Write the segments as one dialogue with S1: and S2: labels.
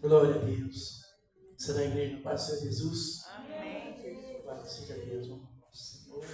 S1: Glória a Deus. Você da igreja, Pai do Senhor Jesus. Amém. Glória seja Deus, nosso Senhor.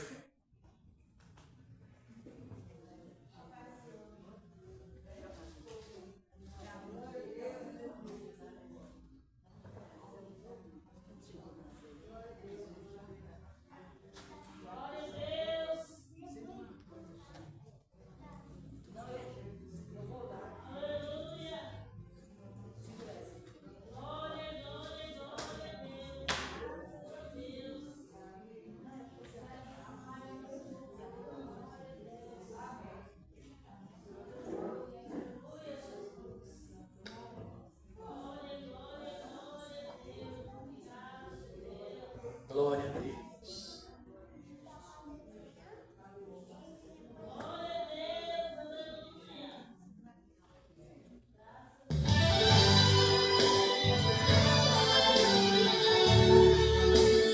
S1: Glória a Deus.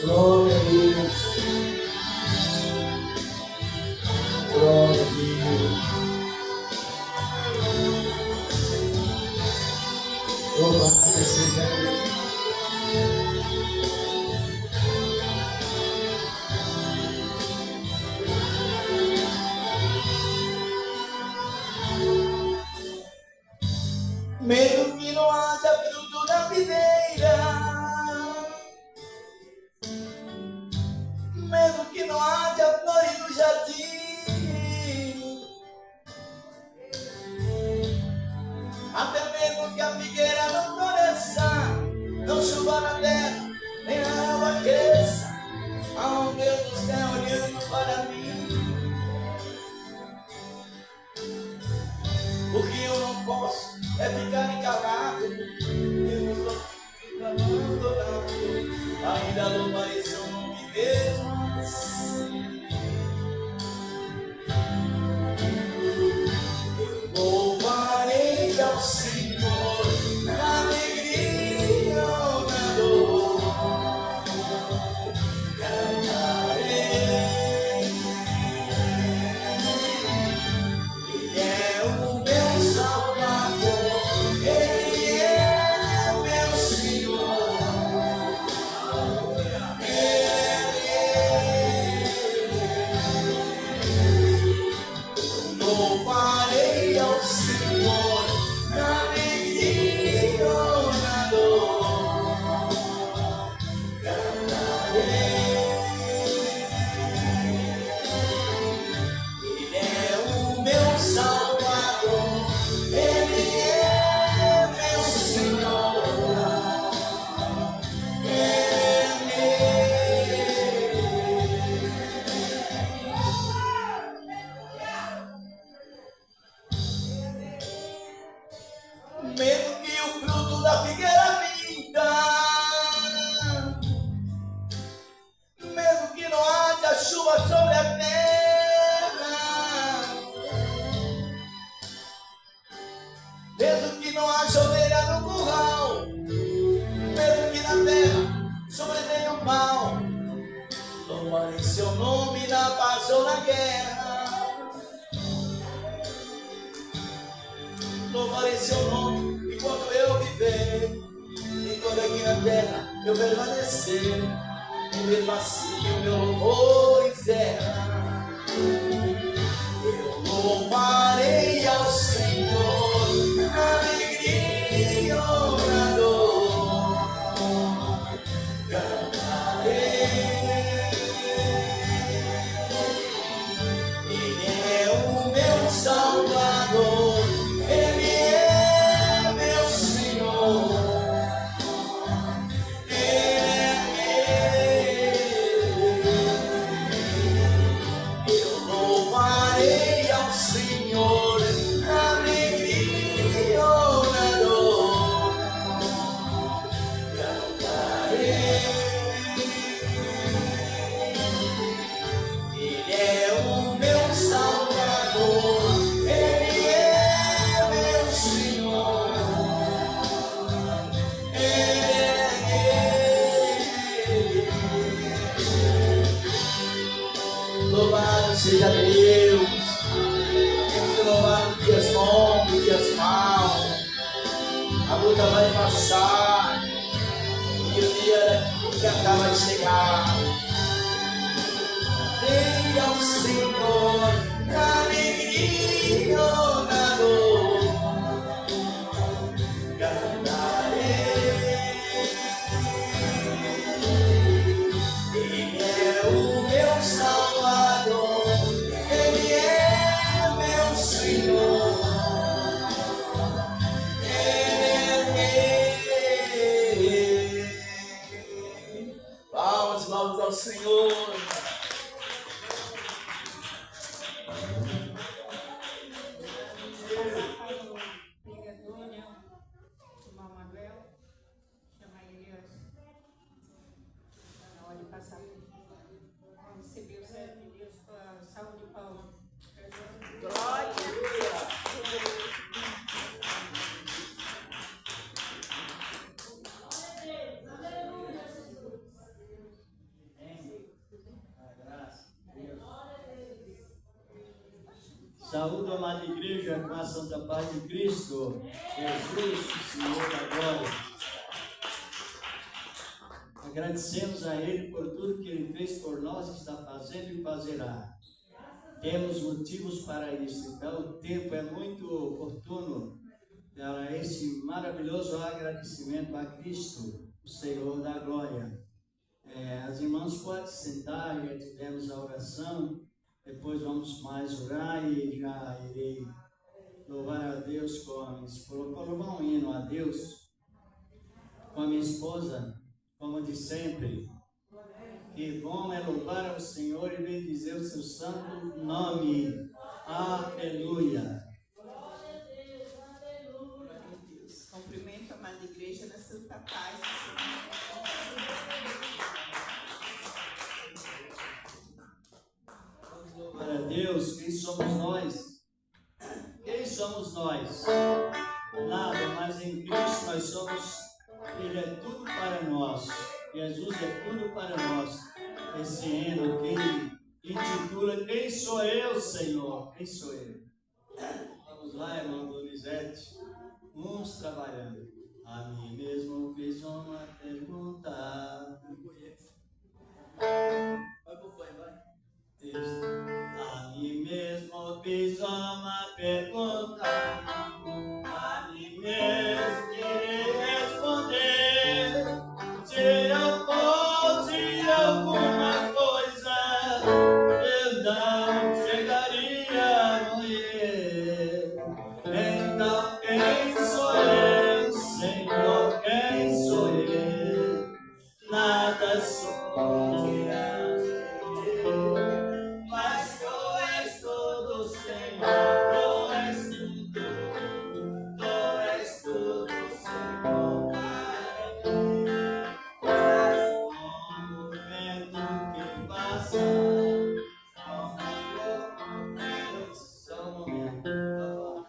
S1: Glória a Deus. Glória a Deus. Louvado seja Deus. Mesmo que não haja fruto na videira, mesmo que não haja flores no jardim, até mesmo que a figueira não floresça, não chuva na terra, nem a água cresça, há um Deus do céu olhando para mim. O que eu não posso é ficar encalado, eu não estou abandonado, ainda louvarei seu nome mesmo assim. Eu louvarei ao Senhor na alegria ou na dor, cantarei. Ele é o meu Salvador, Ele é meu Senhor, louvarei ao Senhor na alegria ou na dor, cantarei. Ele é o meu Salvador, Ele é meu Senhor, mesmo que o fruto da figueira minta, mesmo que não haja chuva sobre a terra, mesmo que não haja ovelha no curral, mesmo que na terra sobrevenha o mal, louvarei seu nome na paz ou na guerra, louvarei seu nome enquanto eu viver, enquanto aqui na terra eu permanecer, e mesmo assim o meu louvor encerra. Eu louvarei ao Senhor na alegria ou na dor, cantarei. Ele é o meu Salvador, Ele é meu Senhor, eu louvarei ao Senhor na alegria ou na dor, luta vai passar e o dia da queda vai chegar. Dê ao Senhor alegria na dor, cantarei. Ele é o meu Salvador, Ele é meu Senhor, Ele é Rei. Palmas ao Senhor.
S2: Receber o servo de Deus com a salva de palmas.
S3: Glória.
S4: Saúde, amada igreja, com a santa paz de Cristo, Jesus, o Senhor da glória. Agradecemos a Ele por tudo que Ele fez por nós, está fazendo e fazerá. Temos motivos para isso, então o tempo é muito oportuno para esse maravilhoso agradecimento a Cristo, o Senhor da glória. As irmãs podem sentar, já tivemos a oração, depois vamos mais orar e já irei louvar a Deus com a minha esposa, vou louvar um hino a Deus com a minha esposa, como de sempre. Que bom é louvar ao Senhor e bendizer o seu santo nome. Aleluia.
S2: Glória a Deus. Cumprimento a amada igreja na santa paz.
S4: Vamos louvar a Deus. Quem somos nós? Quem somos nós? Nada, mas em Cristo nós somos. Ele é tudo para nós. Jesus é tudo para nós. Esse hino que intitula Quem sou eu, Senhor? Quem sou eu? Vamos lá, irmão Donizete. Vamos trabalhando. A mim mesmo fiz uma pergunta.
S1: Vai pro fã, vai.
S4: A mim mesmo fiz uma pergunta. A mim mesmo querer responder. Se eu fosse alguma coisa, eu não chegaria a morrer. Então quem sou eu, Senhor? Quem sou eu? Nada sou diante de ti, mas tu és tudo, Senhor. Tu és tudo, tu és tudo, Senhor. Só um momento.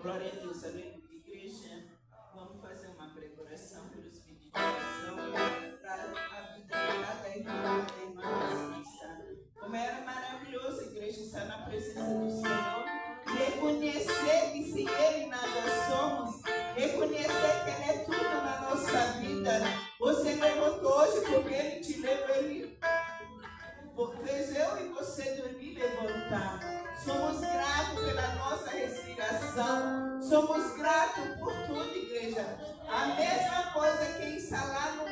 S2: Glória a Deus, aleluia. Igreja, vamos fazer uma preparação pelos pedidos de oração para a vida de cada irmão e irmã cristã. Como era maravilhoso, igreja, estar na presença do Senhor, reconhecer que sem Ele nada somos, reconhecer que Ele é tudo na nossa vida. Você levantou hoje porque Ele te levou, Ele fez eu e você dormir e levantar. Somos gratos pela nossa respiração. Somos gratos por tudo, igreja. A mesma coisa que está lá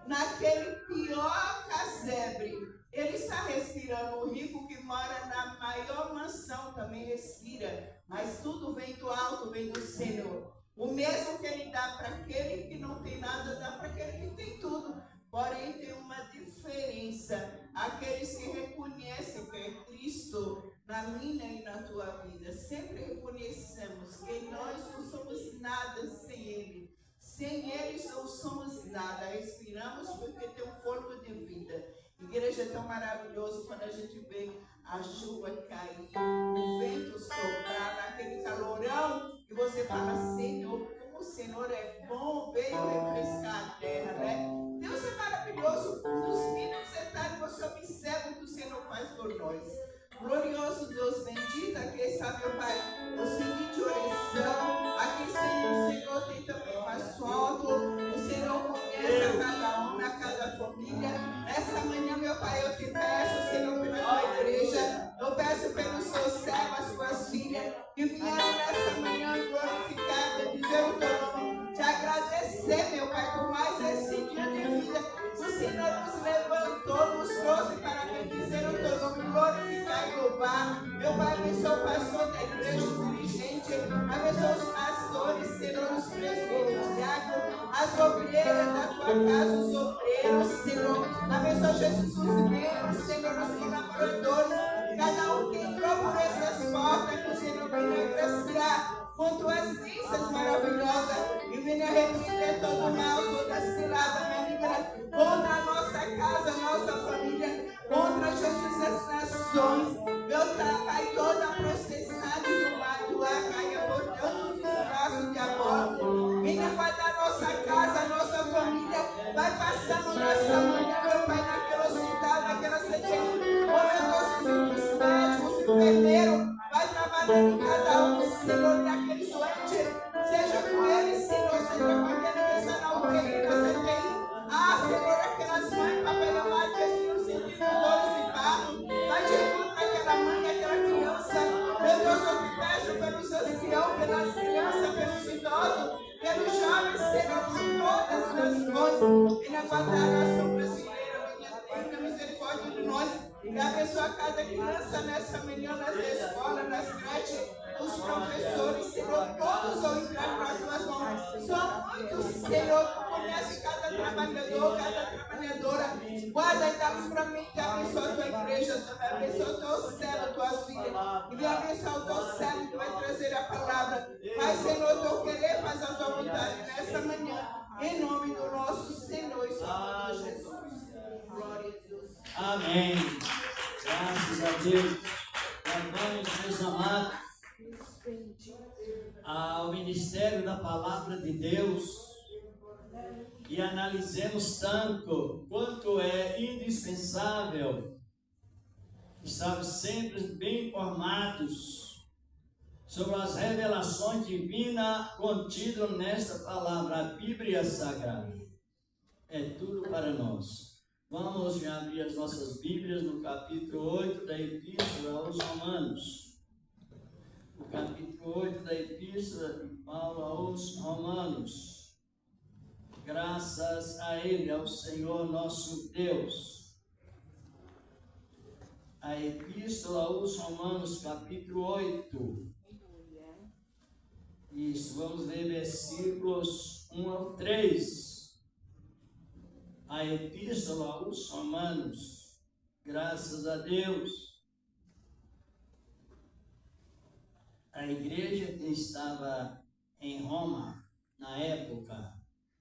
S2: naquele pior casebre. Ele está respirando. O rico que mora na maior mansão também respira. Mas tudo vem do alto, vem do Senhor. O mesmo que Ele dá para aquele que não tem nada, dá para aquele que tem tudo. Porém, tem uma diferença. Aqueles que reconhecem que é Cristo na minha e na tua vida. Sempre reconhecemos que nós não somos nada sem Ele. Sem Ele não somos nada. Respiramos porque tem um fôlego de vida. Igreja é tão maravilhoso quando a gente vê a chuva cair, o vento soprar, naquele calorão, e você fala, Senhor, como o Senhor é bom, veio refrescar a terra, né? Deus é maravilhoso, nos mínimos detalhes você observa o que o Senhor faz por nós. Glorioso Deus bendito, aqui está, meu Pai, o seguinte oração, aqui o Senhor tem também um assunto, o Senhor conhece a cada um, a cada família. Nessa manhã, meu Pai, eu te peço, Senhor, pela tua igreja, eu peço pelos seus servos, as suas filhas, que vieram nessa manhã glorificar, dizer o teu nome, te agradecer, meu Pai, por mais esse dia de vida. O Senhor nos levantou, nos trouxe para bendizer o teu nome, glorificar e louvar. Meu Pai, abençoa o pastor da igreja, o dirigente, abençoa os pastores, Senhor, os presbíteros, diáconos, as obreiras da tua casa, os obreiros, Senhor. Abençoa Jesus, os membros, Senhor, os colaboradores, cada um que entrou por essas portas, que o Senhor venha agraciar com tuas bênçãos maravilhosas e venha repreender todo o mal, toda cilada maligna contra a nossa casa, nossa família, contra Jesus as nações. Meu Pai, toda a processada do ar caia por todos os braços de amor. Venha guardar nossa casa, nossa família, vai passando nessa manhã, meu Pai, naquele hospital, naquela CTI, olha nossos médicos, enfermeiros, vai trabalhando em cada um, Senhor, naquele doente, seja com ele, Senhor, seja com aquele que está na UTI, na CTI. Ah, Senhor, aquelas mães, papai amado, que estão sentindo dores e parto, vai de encontro aquela mãe, aquela criança. Meu Deus, eu te peço pelos anciãos, pelas crianças, pelos idosos, pelos jovens, Senhor, por todas as nações. Venha guardar a nação brasileira, tenha misericórdia de nós. E abençoa cada criança nessa manhã, nas escolas, nas creches, os professores, Senhor, todos vão entrar para as tuas mãos. São muitos, Senhor, conhece cada trabalhador, cada trabalhadora. Guarda e dá livramento, abençoa a tua igreja também, abençoa o teu servo, tuas filhas. E me abençoa o teu servo que vai trazer a palavra. Mas, Senhor, o teu querer faz a tua vontade nessa manhã, em nome do nosso Senhor e Salvador Jesus. Glória a Deus.
S4: Amém. Graças a Deus. Vamos, meus amados, ao ministério da palavra de Deus e analisemos tanto quanto é indispensável estarmos sempre bem informados sobre as revelações divinas contidas nesta palavra, a Bíblia Sagrada. É tudo para nós. Vamos abrir as nossas Bíblias no capítulo 8 da Epístola aos Romanos. O capítulo 8 da Epístola de Paulo aos Romanos. Graças a Ele, ao Senhor nosso Deus. A Epístola aos Romanos, capítulo 8. Isso, vamos ler versículos 1 ao 3. A Epístola aos Romanos, graças a Deus. A igreja que estava em Roma, na época,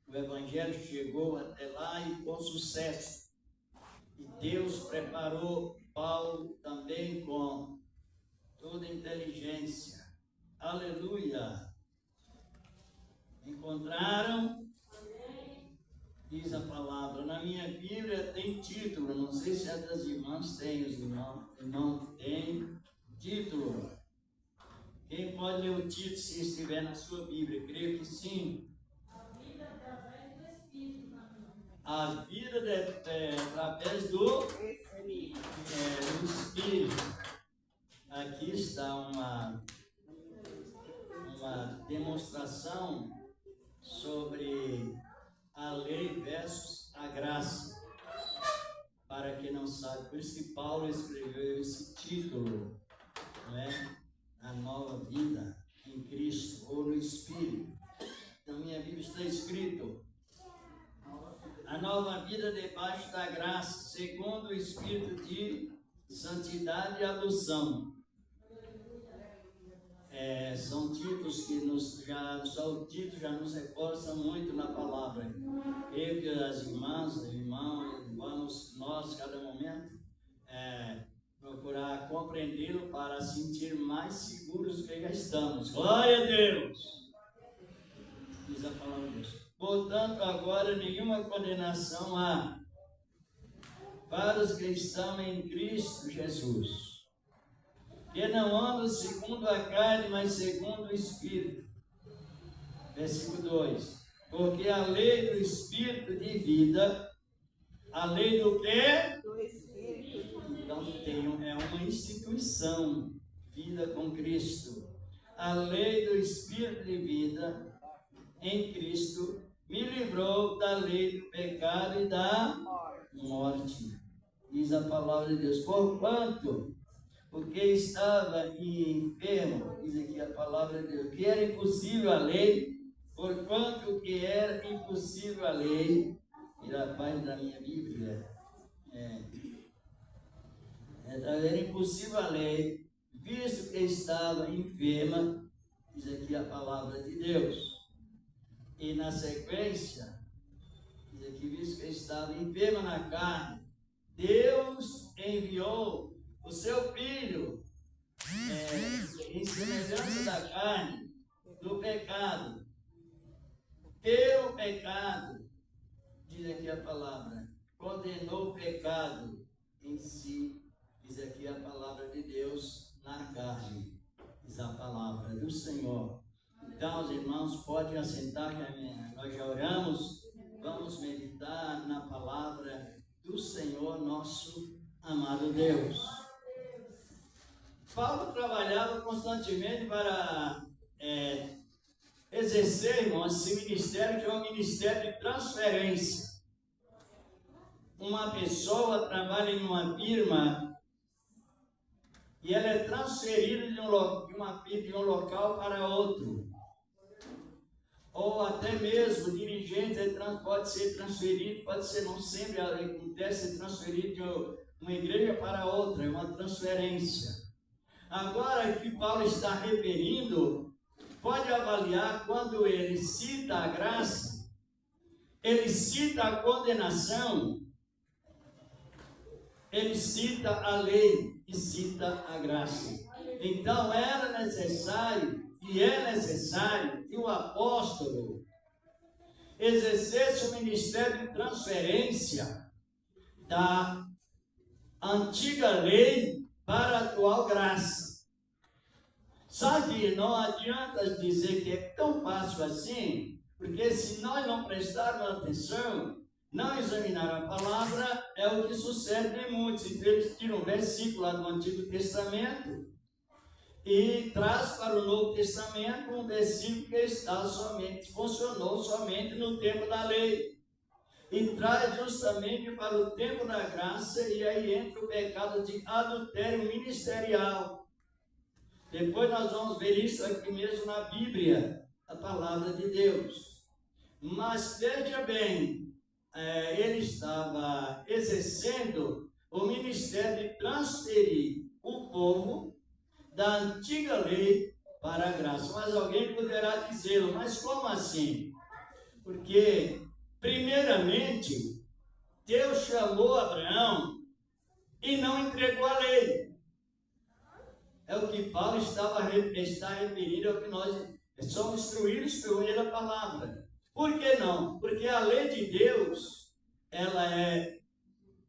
S4: o Evangelho chegou até lá e com sucesso. E Deus preparou Paulo também com toda inteligência. Aleluia! Encontraram? Diz a palavra. Na minha Bíblia tem título. Não sei se a das irmãs tem, os irmãos não tem título. Quem pode ler o título se estiver na sua Bíblia? Creio que sim. A vida através do Espírito. Aqui está uma demonstração sobre a lei versus a graça. Para quem não sabe, por isso que Paulo escreveu esse título, não é? A nova vida em Cristo ou no Espírito. Na minha Bíblia está escrito: a nova vida debaixo da graça, segundo o Espírito de santidade e adoção. São títulos que só o título já nos reforça muito na palavra. Creio que as irmãs, irmãos, vamos nós, cada momento, procurar compreendê-lo para sentir mais seguros que já estamos. Glória a Deus! Diz a palavra de Deus. Portanto, agora nenhuma condenação há para os que estão em Cristo Jesus, que não andam segundo a carne, mas segundo o Espírito. Versículo 2. Porque a lei do Espírito de vida, a lei do quê?
S3: Do Espírito.
S4: Então é uma instituição, vida com Cristo. A lei do Espírito de vida em Cristo me livrou da lei do pecado e da morte. Diz a palavra de Deus. Porquanto, porque estava enfermo, diz aqui a palavra de Deus, que era impossível a lei, porquanto que era impossível a lei, e a página da minha Bíblia, era impossível a lei, visto que estava enferma, diz aqui a palavra de Deus. E na sequência, diz aqui, visto que estava enferma na carne, Deus enviou o seu Filho em semelhança da carne, do pecado. Pelo pecado, diz aqui a palavra, condenou o pecado em si, diz aqui a palavra de Deus, na carne, diz a palavra do Senhor. Então, os irmãos, podem assentar, que nós já oramos, vamos meditar na palavra do Senhor, nosso amado Deus. Paulo trabalhava constantemente para exercer, irmãos, esse ministério, que é um ministério de transferência. Uma pessoa trabalha em uma firma e ela é transferida de um local para outro. Ou até mesmo o dirigente pode ser transferido, pode ser, não sempre acontece, ser transferido de uma igreja para outra, é uma transferência. Agora, o que Paulo está referindo, pode avaliar quando ele cita a graça, ele cita a condenação, ele cita a lei e cita a graça. Então, era necessário e é necessário que o apóstolo exercesse o ministério de transferência da antiga lei para a atual graça. Só que não adianta dizer que é tão fácil assim, porque se nós não prestarmos atenção, não examinar a palavra, é o que sucede em muitos. Então eles tiram um versículo lá do Antigo Testamento e traz para o Novo Testamento um versículo que funcionou somente no tempo da lei. E traz justamente para o tempo da graça, e aí entra o pecado de adultério ministerial. Depois nós vamos ver isso aqui mesmo na Bíblia, a palavra de Deus. Mas veja bem, ele estava exercendo o ministério de transferir o povo da antiga lei para a graça. Mas alguém poderá dizê-lo, mas como assim? Porque, primeiramente, Deus chamou Abraão e não entregou a lei. É o que Paulo está referindo, é o que nós somos instruídos pela palavra. Por que não? Porque a lei de Deus, ela é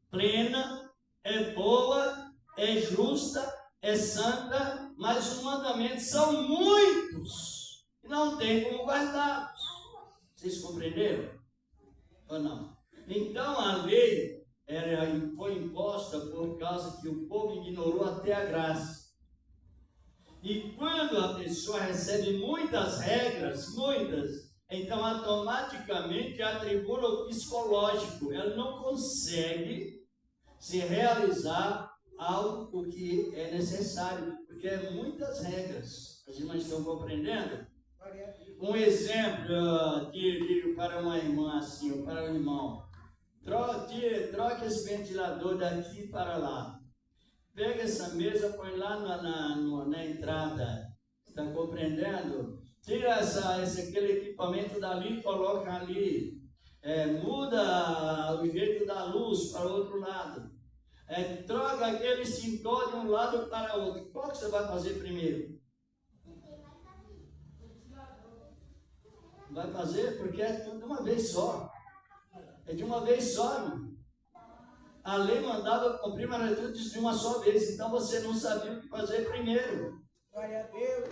S4: plena, é boa, é justa, é santa, mas os mandamentos são muitos e não tem como guardá-los. Vocês compreenderam? Ou não? Então a lei foi imposta por causa que o povo ignorou até a graça. E quando a pessoa recebe muitas regras, então automaticamente atribula o psicológico. Ela não consegue se realizar algo que é necessário, porque é muitas regras. As irmãs estão compreendendo? Um exemplo para uma irmã assim, ou para um irmão. Troque esse ventilador daqui para lá. Pega essa mesa, põe lá na entrada. Está compreendendo? Tira aquele equipamento dali e coloca ali. Muda o jeito da luz para o outro lado. Troca aquele extintor de um lado para o outro. Qual que você vai fazer primeiro? Vai fazer porque é tudo de uma vez só. É de uma vez só, irmão. A lei mandava cumprir, mas era tudo de uma só vez. Então você não sabia o que fazer primeiro. Glória a Deus.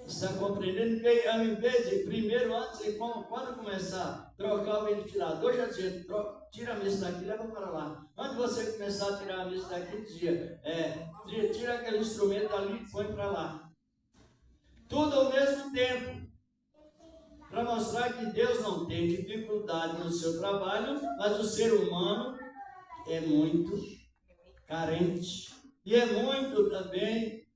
S4: Está compreendendo? Que ao invés de primeiro, antes de quando começar a trocar o ventilador, já dizia, tira a mesa daqui e leva para lá. Antes de você começar a tirar a mesa daqui, dizia, tira aquele instrumento ali e põe para lá. Tudo ao mesmo tempo. Para mostrar que Deus não tem dificuldade no seu trabalho, mas o ser humano é muito carente e é muito também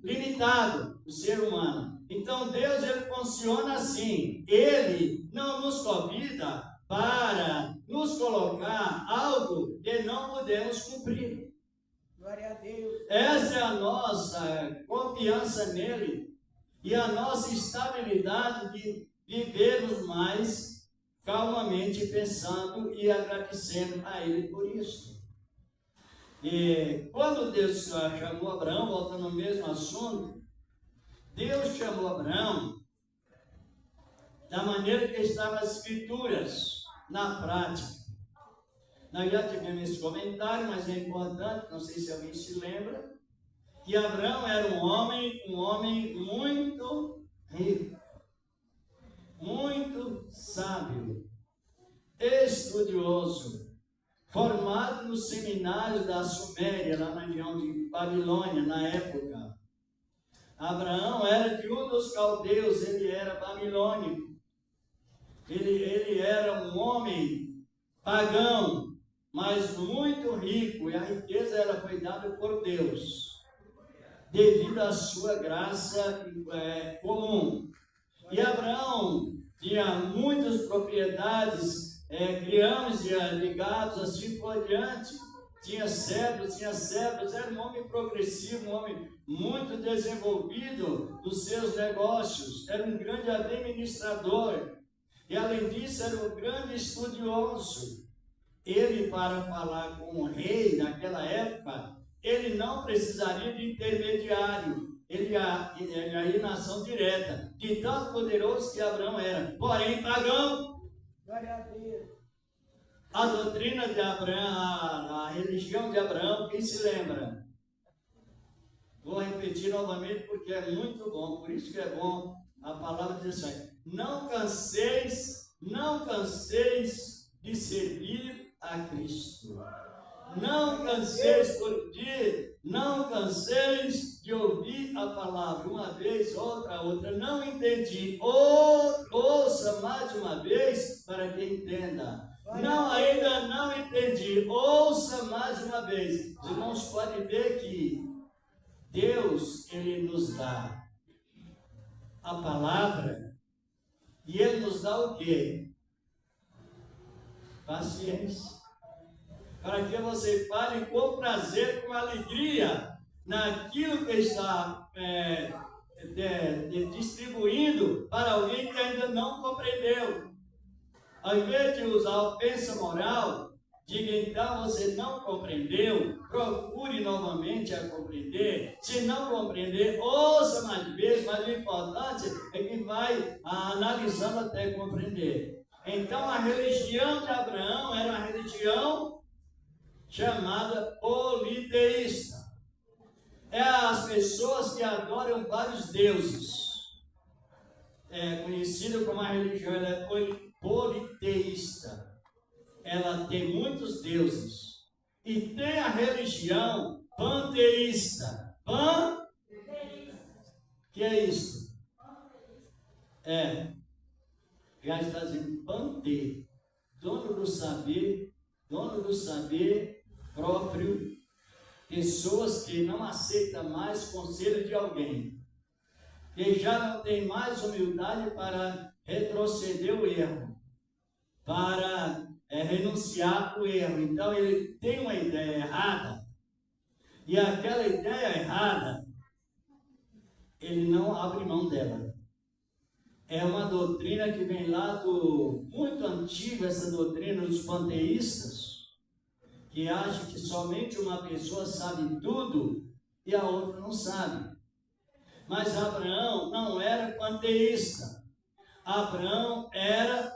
S4: limitado, o ser humano. Então Deus, ele funciona assim. Ele não nos convida para nos colocar algo que não podemos cumprir. Glória a Deus. Essa é a nossa confiança nele. E a nossa estabilidade de vivermos mais calmamente, pensando e agradecendo a Ele por isso. E quando Deus chamou Abraão, voltando no mesmo assunto, Deus chamou Abraão da maneira que estavam as Escrituras, na prática. Nós já tivemos esse comentário, mas é importante, não sei se alguém se lembra, que Abraão era um homem muito rico, muito sábio, estudioso, formado no seminário da Suméria, lá na região de Babilônia, na época. Abraão era de um dos caldeus, ele era babilônico. Ele era um homem pagão, mas muito rico, e a riqueza ela foi dada por Deus, devido à sua graça comum. E Abraão tinha muitas propriedades, criamos de gados, assim por diante. Tinha servos, era um homem progressivo, um homem muito desenvolvido nos seus negócios. Era um grande administrador. E além disso, era um grande estudioso. Ele, para falar com o rei naquela época, ele não precisaria de intermediário, ele ia na ação direta, de tão poderoso que Abraão era, porém pagão. Glória a Deus. A doutrina de Abraão, a religião de Abraão, quem se lembra? Vou repetir novamente porque é muito bom, por isso que é bom a palavra diz assim: não canseis de servir a Cristo. Não canseis de ouvir a palavra, uma vez, outra, não entendi. Ouça mais uma vez para que entenda. Não, ainda não entendi. Ouça mais uma vez. Os irmãos podem ver que Deus, Ele nos dá a palavra e Ele nos dá o quê? Paciência. Para que você fale com prazer, com alegria, naquilo que está distribuindo para alguém que ainda não compreendeu. Ao invés de usar ofensa moral, diga então, você não compreendeu, procure novamente a compreender. Se não compreender, ouça mais vezes, mas o importante é que vai analisando até compreender. Então a religião de Abraão era uma religião chamada politeísta. É as pessoas que adoram vários deuses. É conhecida como a religião, ela é politeísta. Ela tem muitos deuses. E tem a religião panteísta. Que é isso? Já está dizendo pante, dono do saber próprio, pessoas que não aceitam mais conselho de alguém, que já não tem mais humildade para retroceder o erro, para renunciar o erro. Então ele tem uma ideia errada, e aquela ideia errada, ele não abre mão dela. É uma doutrina que vem lá do muito antigo, essa doutrina dos panteístas, que acha que somente uma pessoa sabe tudo e a outra não sabe. Mas Abraão não era panteísta. Abraão era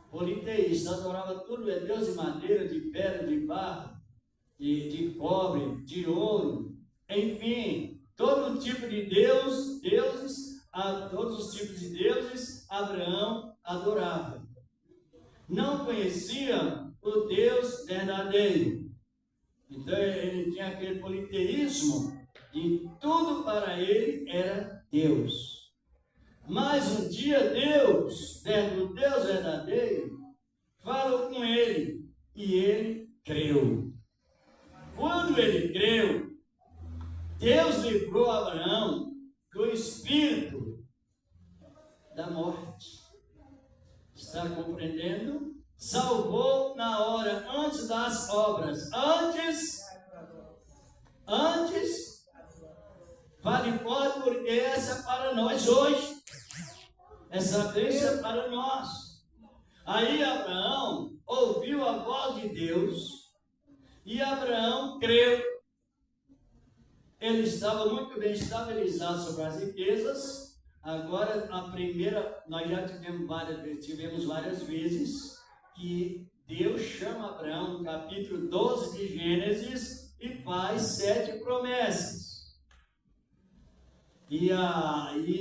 S4: politeísta. Adorava tudo, Deus de madeira, de pedra, de barro, de cobre, de ouro, enfim, todo tipo de deuses, todos os tipos de deuses, Abraão adorava. Não conhecia o Deus verdadeiro. Então ele tinha aquele politeísmo e tudo para ele era Deus. Mas um dia Deus, o Deus verdadeiro, falou com ele e ele creu. Quando ele creu, Deus livrou Abraão do espírito da morte. Está compreendendo? Salvou na hora, antes das obras. Antes, vale pode, porque essa é para nós hoje. Essa bênção é para nós. Aí Abraão ouviu a voz de Deus e Abraão creu. Ele estava muito bem estabilizado sobre as riquezas. Agora, a primeira, nós já tivemos várias vezes que Deus chama Abraão no capítulo 12 de Gênesis e faz 7 promessas. E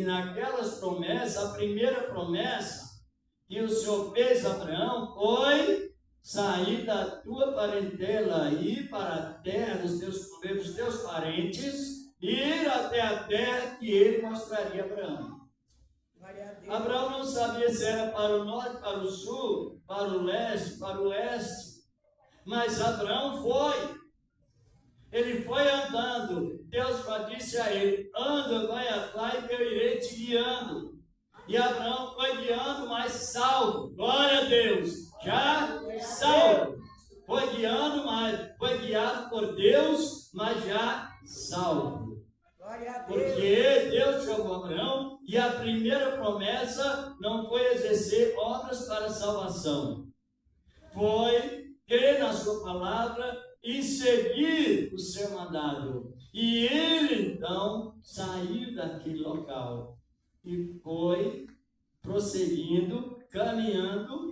S4: naquelas promessas, a primeira promessa que o Senhor fez a Abraão foi sair da tua parentela e ir para a terra dos teus parentes, ir até a terra que ele mostraria a Abraão. Abraão não sabia se era para o norte, para o sul, para o leste, para o oeste, mas Abraão foi. Ele foi andando. Deus disse a ele: anda, vai atrás que eu irei te guiando. E Abraão foi guiando, mas salvo. Glória a Deus. Já salvo. Foi guiando, mas foi guiado por Deus, mas já salvo. Porque Deus chamou Abraão e a primeira promessa não foi exercer obras para salvação. Foi crer na sua palavra e seguir o seu mandado. E ele então saiu daquele local e foi prosseguindo, caminhando.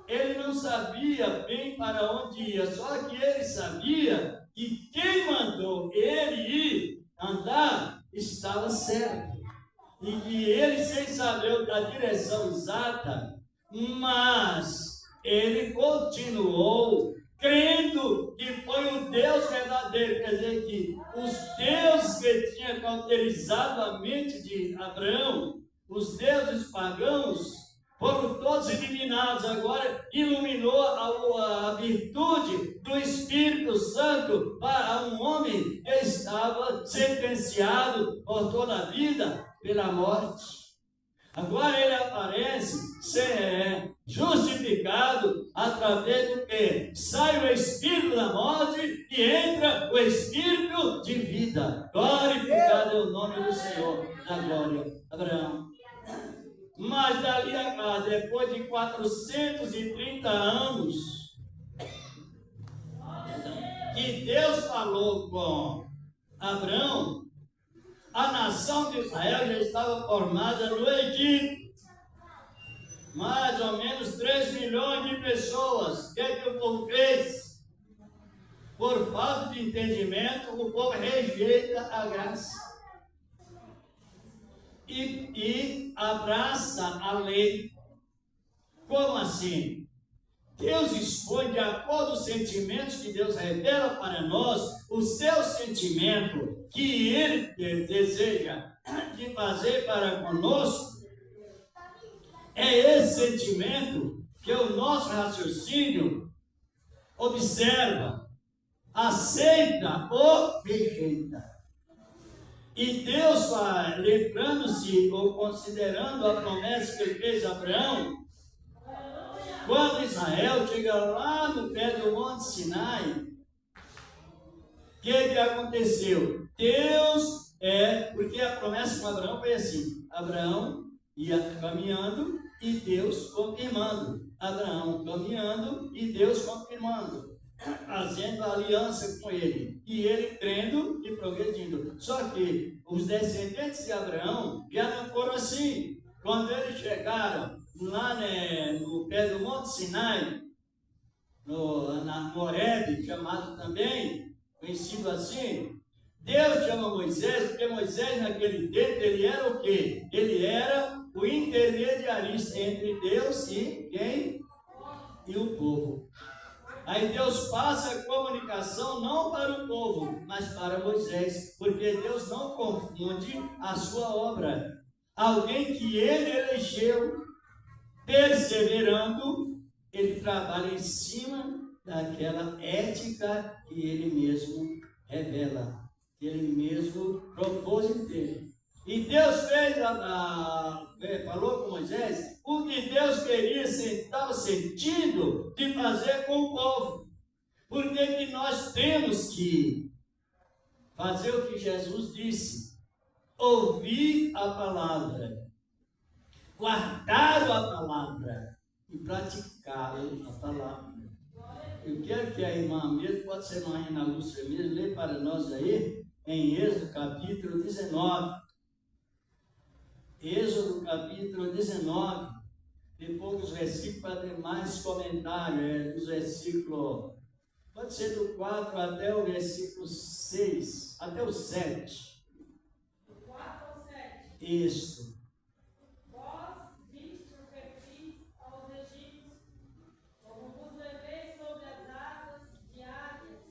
S4: Ele não sabia bem para onde ia, só que ele sabia que quem mandou ele ir andar estava certo. E que ele, sem saber a direção exata, mas ele continuou crendo que foi o Deus verdadeiro, quer dizer que os deuses que tinha cauterizado a mente de Abraão, os deuses pagãos, foram todos eliminados. Agora iluminou a virtude do Espírito Santo para um homem que estava sentenciado por toda a vida pela morte. Agora ele aparece justificado através do que? Sai o espírito da morte e entra o espírito de vida. Glorificado é o nome do Senhor da glória. Abraão. Mas dali a cá, depois de 430 anos, que Deus falou com Abraão, a nação de Israel já estava formada no Egito. Mais ou menos 3 milhões de pessoas. O que é que o povo fez? Por falta de entendimento, o povo rejeita a graça. E abraça a lei. Como assim? Deus expõe, de acordo com os sentimentos que Deus revela para nós, o seu sentimento que Ele deseja de fazer para conosco. É esse sentimento que o nosso raciocínio observa, aceita ou rejeita. E Deus, lembrando-se ou considerando a promessa que Ele fez a Abraão, quando Israel chega lá no pé do Monte Sinai, o que aconteceu? Deus porque a promessa com Abraão foi assim: Abraão ia caminhando e Deus confirmando. Abraão caminhando e Deus confirmando, fazendo aliança com ele, e ele crendo e progredindo. Só que os descendentes de Abraão já não foram assim. Quando eles chegaram lá no pé do Monte Sinai, no Horebe, chamado também, conhecido assim, Deus chama Moisés, porque Moisés naquele tempo, ele era o quê? Ele era o intermediarista entre Deus e quem? E o povo. Aí Deus passa a comunicação não para o povo, mas para Moisés, porque Deus não confunde a sua obra. Alguém que ele elegeu, perseverando, ele trabalha em cima daquela ética que ele mesmo revela, que ele mesmo propôs em ter. E Deus fez, falou com Moisés, o que Deus queria, estava sentindo de fazer com o povo. Porque que nós temos que fazer o que Jesus disse: ouvir a palavra, guardar a palavra e praticar a palavra. Eu quero que a irmã mesmo, pode ser a irmã Reina Lúcia mesmo, lê para nós aí, em Êxodo capítulo 19. Êxodo capítulo 19, tem poucos versículos para ter mais comentário, dos versículos, pode ser do 4 até o versículo 6, até o 7.
S3: Do 4 ao 7.
S4: Isso.
S3: Vós viste o que fiz aos egípcios, como vos levei sobre as asas de águias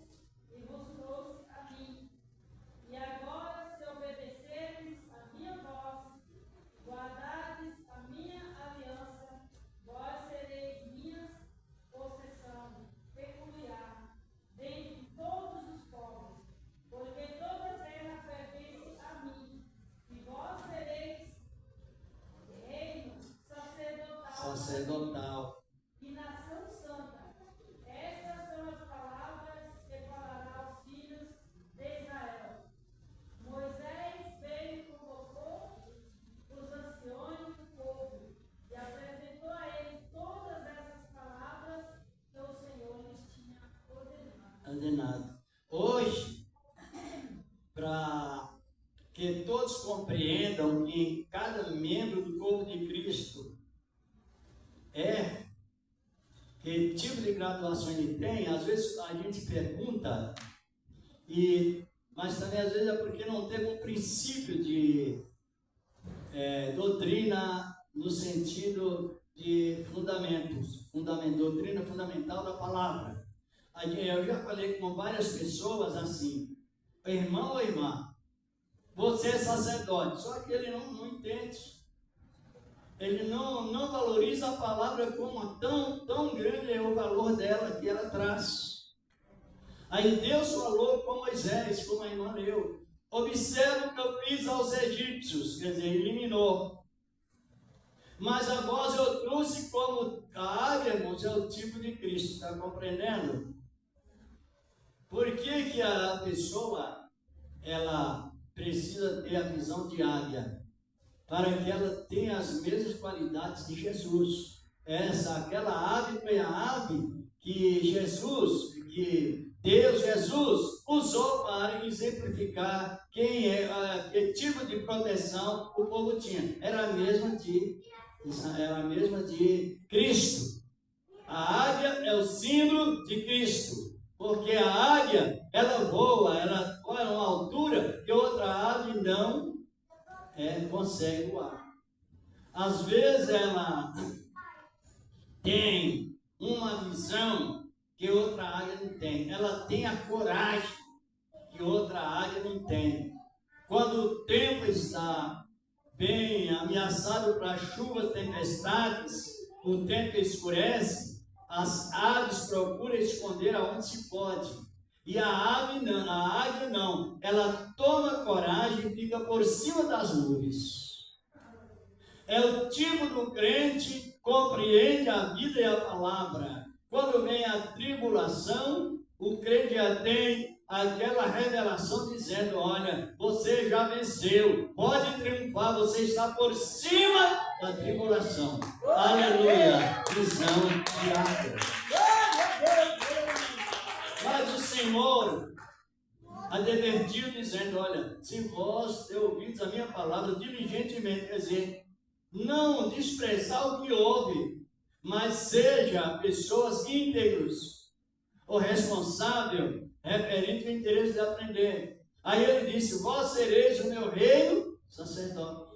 S3: e vos trouxe a mim. E agora, se obedecerdes a minha voz, guardardes a minha aliança, vós sereis minha possessão peculiar dentre todos os povos, porque toda a terra pertence a mim, e vós sereis reino sacerdotal e nação santa. Estas são as palavras que falará aos filhos de Israel. Moisés veio e convocou os anciões do povo e apresentou a eles todas essas palavras que o Senhor lhes tinha ordenado.
S4: Hoje, para que todos compreendam que cada membro do corpo de Cristo que tipo de graduação ele tem, às vezes a gente pergunta, mas também às vezes é porque não teve um princípio de doutrina no sentido de fundamentos, doutrina fundamental da palavra. Eu já falei com várias pessoas assim, irmão ou irmã, você é sacerdote, só que ele não entende. Ele não valoriza a palavra como tão grande é o valor dela, que ela traz. Aí Deus falou com Moisés, como a irmã leu, observa o que eu fiz aos egípcios, quer dizer, eliminou. Mas a voz eu trouxe como a águia, irmãos, é o tipo de Cristo, está compreendendo? Por que a pessoa, ela precisa ter a visão de águia? Para que ela tenha as mesmas qualidades de Jesus. Aquela ave foi a ave que Deus Jesus usou para exemplificar que tipo de proteção o povo tinha. Era a mesma de Cristo. A águia é o símbolo de Cristo, porque a águia, ela voa, ela voa a uma altura que outra ave não consegue voar. Às vezes ela tem uma visão que outra águia não tem. Ela tem a coragem que outra águia não tem. Quando o tempo está bem ameaçado para chuvas, tempestades, o tempo escurece, as aves procuram esconder aonde se pode. E a águia não, ela toma coragem e fica por cima das nuvens. É o tipo do crente que compreende a vida e a palavra. Quando vem a tribulação, o crente já tem aquela revelação dizendo, olha, você já venceu, pode triunfar, você está por cima da tribulação. Aleluia, visão de águia. Mas o Senhor advertiu dizendo, olha, se vós ter ouvido a minha palavra diligentemente, quer dizer, não desprezar o que ouve, mas seja pessoas íntegros, o responsável, referente ao interesse de aprender. Aí ele disse, vós sereis o meu reino sacerdote,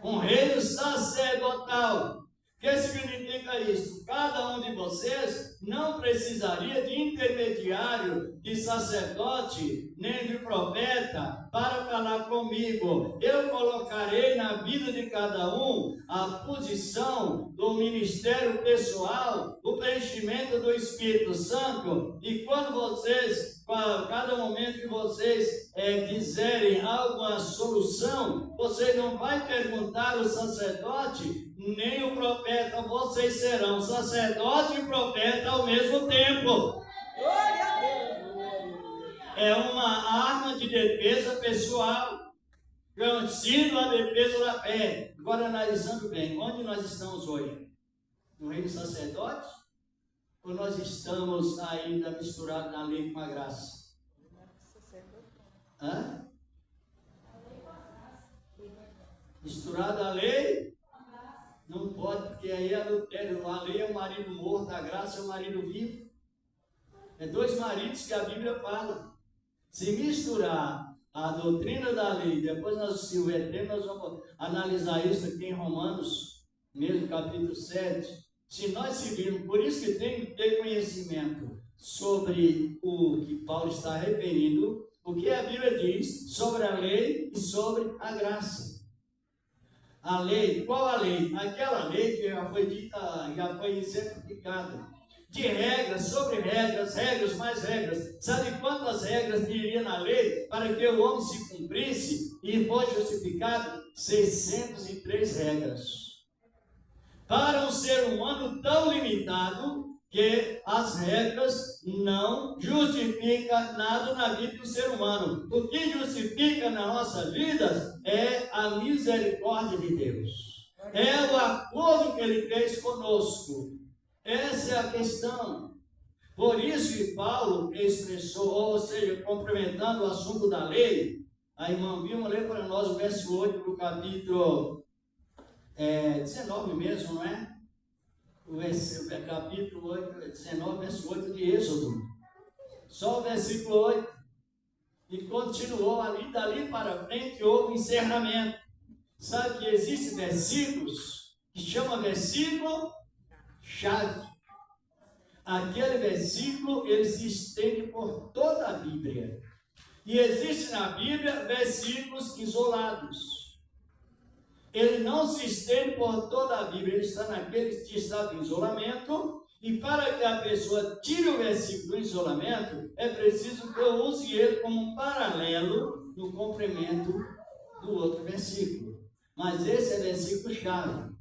S4: um reino sacerdotal. O que significa isso? Cada um de vocês não precisaria de intermediário, de sacerdote, nem de profeta para falar comigo. Eu colocarei na vida de cada um a posição do ministério pessoal, o preenchimento do Espírito Santo. E quando vocês, cada momento que vocês quiserem alguma solução, vocês não vão perguntar ao sacerdote nem o profeta, vocês serão sacerdote e profeta ao mesmo tempo. É uma arma de defesa pessoal, garantindo a defesa da fé. Agora, analisando bem, onde nós estamos hoje? No reino sacerdote? Ou nós estamos ainda misturados na lei com a graça? Hã? Misturado a lei? Não pode, porque aí é adultério. A lei é o marido morto, a graça é o marido vivo. É dois maridos que a Bíblia fala. Se misturar a doutrina da lei, depois nós vamos analisar isso aqui em Romanos, mesmo capítulo 7. Se nós seguirmos, por isso que tem que ter conhecimento sobre o que Paulo está referindo, o que a Bíblia diz sobre a lei e sobre a graça. A lei, qual a lei? Aquela lei que já foi dita, já foi exemplificada. De regras, sobre regras, regras mais regras. Sabe quantas regras teria na lei para que o homem se cumprisse e fosse justificado? 603 regras. Para um ser humano tão limitado que as regras não justificam nada na vida do ser humano. O que justifica na nossa vida é a misericórdia de Deus. É o acordo que Ele fez conosco. Essa é a questão. Por isso que Paulo expressou, ou seja, complementando o assunto da lei, a irmã Vilma lê para nós o verso 8 do capítulo 19 mesmo, não é? O capítulo 8, 19, verso 8 de Êxodo. Só o versículo 8. E continuou ali, dali para frente houve encerramento. Sabe que existem versículos que chama versículo chave. Aquele versículo, ele se estende por toda a Bíblia. E existe na Bíblia versículos isolados. Ele não se estende por toda a Bíblia, ele está naquele estado de isolamento. E para que a pessoa tire o versículo do isolamento, é preciso que eu use ele como um paralelo no complemento do outro versículo. Mas esse é versículo-chave.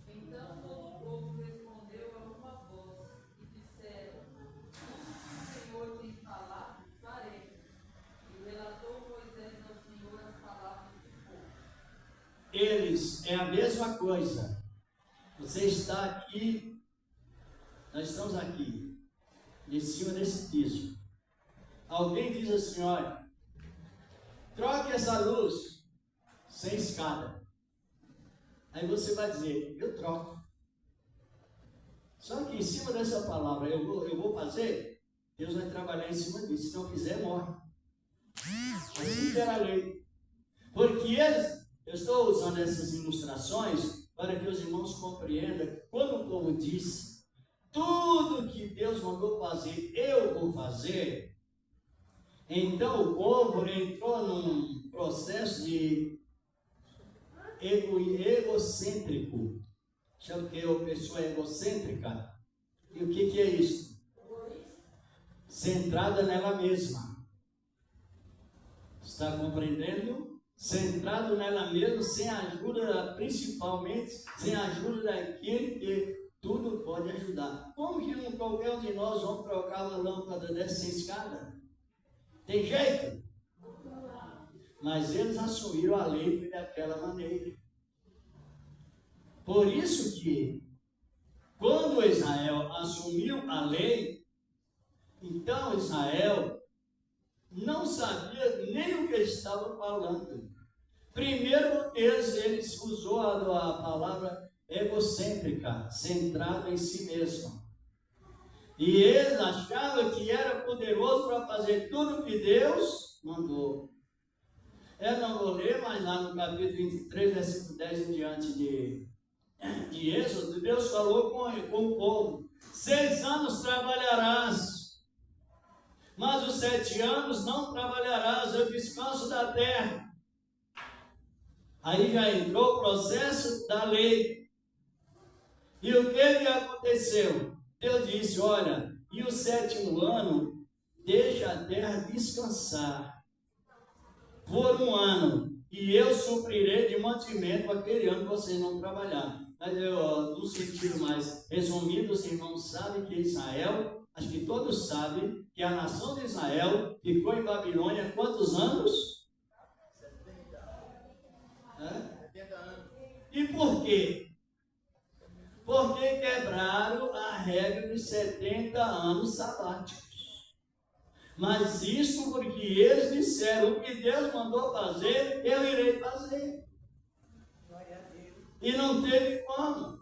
S3: Então todo o povo respondeu a uma voz e disseram: o Senhor tem falado, faremos. E relatou Moisés ao Senhor as palavras do povo.
S4: Eles, é a mesma coisa. Você está aqui, nós estamos aqui, em cima desse piso. Alguém diz assim, olha, troque essa luz sem escada. Aí você vai dizer, eu troco. Só que em cima dessa palavra, eu vou fazer, Deus vai trabalhar em cima disso. Se não fizer, morre. Assim que era a lei. Porque eu estou usando essas ilustrações para que os irmãos compreendam. Quando o povo diz, tudo que Deus mandou fazer, eu vou fazer. Então o povo entrou num processo de egocêntrico. Chama que a pessoa é egocêntrica. E o que é isso? Centrada nela mesma. Está compreendendo? Centrado nela mesma, sem a ajuda, principalmente, sem a ajuda daquele que tudo pode ajudar. Como que qualquer um de nós vamos trocar uma lâmpada dessa sem escada? Tem jeito? Mas eles assumiram a lei daquela maneira. Por isso que, quando Israel assumiu a lei, então Israel não sabia nem o que eles estavam falando. Primeiro, eles usou a palavra egocêntrica, centrado em si mesmo. E eles achavam que era poderoso para fazer tudo o que Deus mandou. Eu não vou ler, mas lá no capítulo 23, versículo 10 em diante de Êxodo, Deus falou com o povo: 6 anos trabalharás, mas os 7 anos não trabalharás, é o descanso da terra. Aí já entrou o processo da lei. E o que aconteceu? Deus disse, olha, e o 7º ano, deixa a terra descansar por 1 ano, e eu suprirei de mantimento aquele ano que vocês não trabalharam. Mas no sentido mais resumido, os irmãos sabem que Israel, acho que todos sabem, que a nação de Israel ficou em Babilônia quantos anos?
S1: 70 anos.
S4: E por quê? Porque quebraram a regra de 70 anos sabáticos. Mas isso porque eles disseram, o que Deus mandou fazer, eu irei fazer. E não teve como.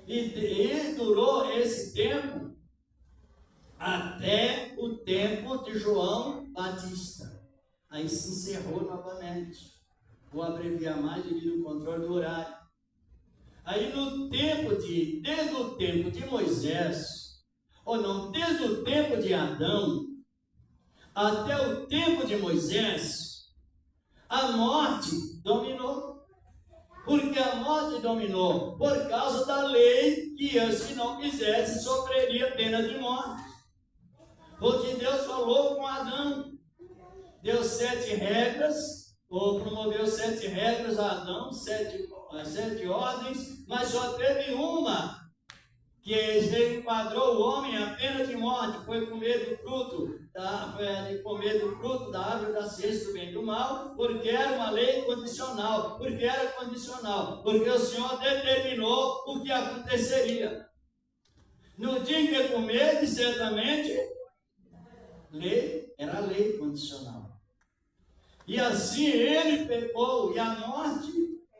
S4: E durou esse tempo até o tempo de João Batista. Aí se encerrou novamente. Vou abreviar mais devido ao controle do horário. Aí desde o tempo de Moisés, ou não, desde o tempo de Adão, até o tempo de Moisés, a morte dominou. Por que a morte dominou? Por causa da lei que os que não quisessem sofreria pena de morte. Porque Deus falou com Adão, deu 7 regras, ou promoveu 7 regras a Adão, 7 ordens, mas só teve uma que ele enquadrou o homem a pena de morte, foi comer do fruto da árvore da ciência do bem e do mal, porque era uma lei condicional, porque o Senhor determinou o que aconteceria. No dia em que comer, certamente, era lei condicional. E assim ele pecou e a morte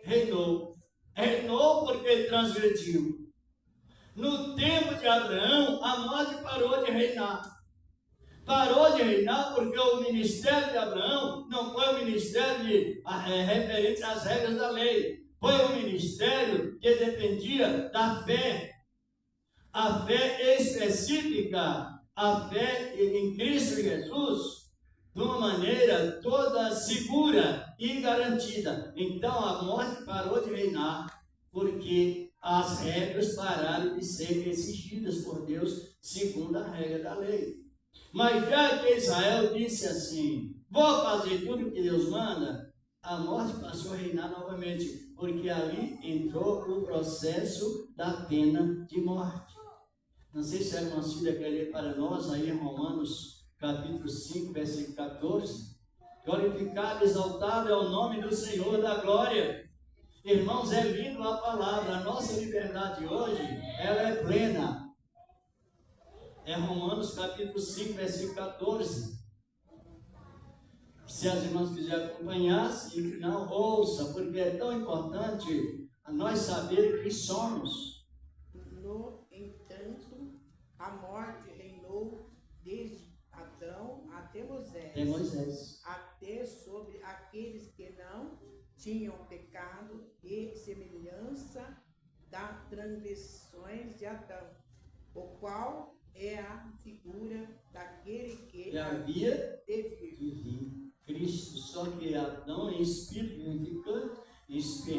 S4: reinou. Reinou porque ele transgrediu. No tempo de Abraão, a morte parou de reinar. Parou de reinar porque o ministério de Abraão não foi o ministério referente às regras da lei. foi um ministério que dependia da fé. A fé específica, a fé em Cristo Jesus, de uma maneira toda segura e garantida. Então a morte parou de reinar, porque as regras pararam de ser exigidas por Deus segundo a regra da lei. Mas já que Israel disse assim, vou fazer tudo o que Deus manda, a morte passou a reinar novamente, porque ali entrou o processo da pena de morte. Não sei se a irmã Cida quer ler para nós aí em Romanos capítulo 5, versículo 14. Glorificado, exaltado é o nome do Senhor da glória. Irmãos, é lindo a palavra. A nossa liberdade hoje, ela é plena. É Romanos capítulo 5, versículo 14. Se as irmãs quiserem acompanhar, se não, ouça, porque é tão importante nós saber quem somos.
S5: No entanto, a morte reinou desde Adão até Moisés, até sobre aqueles que não tinham pecado e semelhança das transgressões de Adão, o qual é a figura daquele que
S4: havia
S5: de vir.
S4: Cristo, só que Adão é espírito vivificante,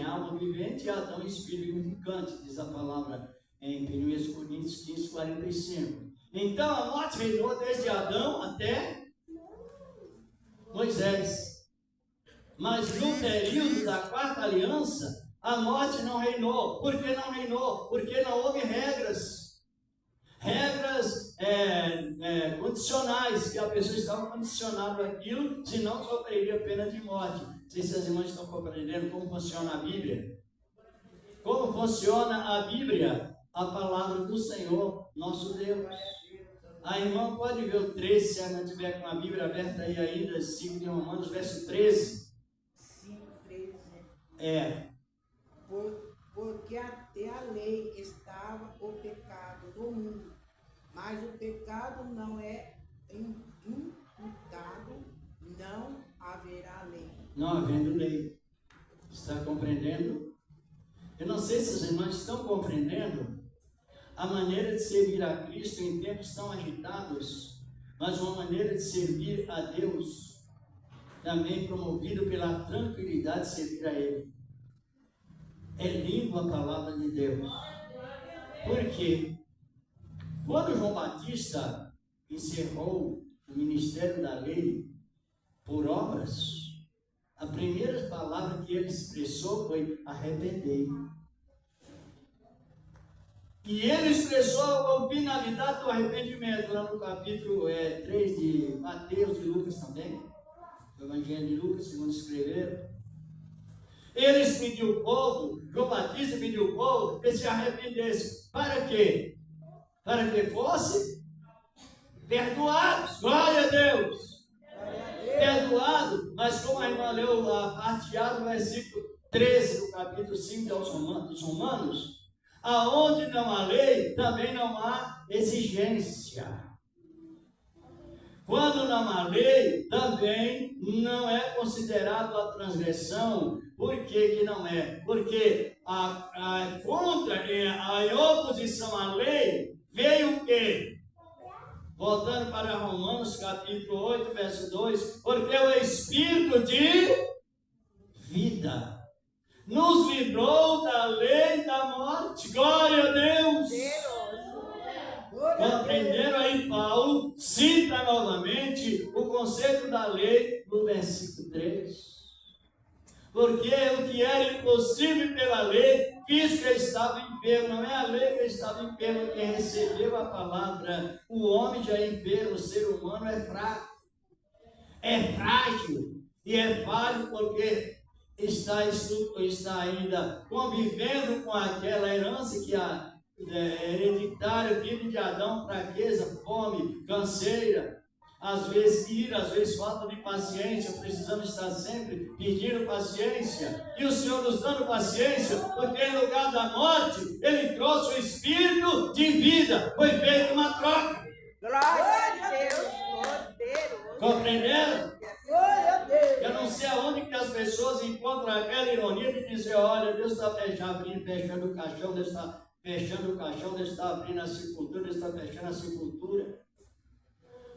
S4: alma vivente, e Adão é espírito vivificante, diz a palavra em 1 Coríntios 15, 45. Então a morte reinou desde Adão até Moisés. Mas no período da quarta aliança, a morte não reinou. Por que não reinou? Porque não houve regras. Regras condicionais, que a pessoa estava condicionada àquilo, senão sofreria pena de morte. Não sei se as irmãs estão compreendendo como funciona a Bíblia. Como funciona a Bíblia? A palavra do Senhor, nosso Deus. A irmã pode ver o 13, se ela não tiver com a Bíblia aberta aí ainda, 5 de Romanos, verso 13.
S5: 5:13. Porque até a lei estava o pecado do mundo, mas o pecado não é imputado, não haverá lei.
S4: Não havendo lei. Está compreendendo? Eu não sei se as irmãs estão compreendendo a maneira de servir a Cristo em tempos tão agitados, mas uma maneira de servir a Deus também promovido pela tranquilidade de servir a Ele. É lindo a palavra de Deus. Porque quando João Batista encerrou o ministério da lei por obras, a primeira palavra que ele expressou foi arrependei. E ele expressou a finalidade do arrependimento lá no capítulo 3 de Mateus e Lucas também, o Evangelho de Lucas, segundo escreveram. Eles pediu o povo, João Batista pediu o povo que se arrependesse. Para quê? Para que fosse perdoados. Glória a Deus. Perdoado, mas como a irmã leu a parte A do versículo 13 do capítulo 5 dos Romanos, aonde não há lei, também não há exigência. Quando não há lei, também não é considerado a transgressão. Por que não é? Porque em oposição à lei, veio o quê? Voltando para Romanos capítulo 8, verso 2, porque o Espírito de vida nos livrou da lei da morte. Glória a Deus! Compreenderam aí? Paulo cita novamente o conceito da lei no versículo 3. Porque o que era impossível pela lei, fiz que estava enfermo. Não é a lei que estava enfermo, quem recebeu a palavra. O homem já é enfermo, o ser humano é fraco, é frágil e é falho, porque está ainda convivendo com aquela herança que hereditária, filho de Adão, fraqueza, fome, canseira, às vezes ira, às vezes falta de paciência. Precisamos estar sempre pedindo paciência, e o Senhor nos dando paciência, porque em lugar da morte, Ele trouxe o Espírito de vida. Foi feita uma troca.
S5: Glória a Deus, poderoso.
S4: Compreenderam?
S5: Glória a Deus.
S4: Eu não sei aonde que as pessoas encontram aquela ironia de dizer, olha, Deus está fechando o caixão, Deus está fechando o caixão, Deus está abrindo a sepultura, Deus está fechando a sepultura.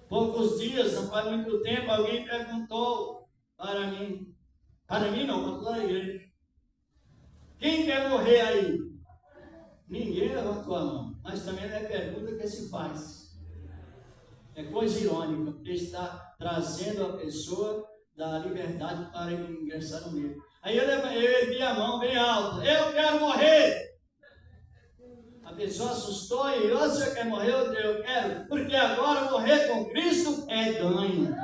S4: Poucos dias, não faz muito tempo, alguém perguntou para mim não, para toda a igreja, quem quer morrer aí? Ninguém levantou a mão, mas também não é pergunta que se faz. É coisa irônica, porque está trazendo a pessoa da liberdade para ingressar no meio. Aí eu ergui a mão bem alta, eu quero morrer. A pessoa assustou e você quer morrer? Eu quero, porque agora morrer com Cristo é ganho.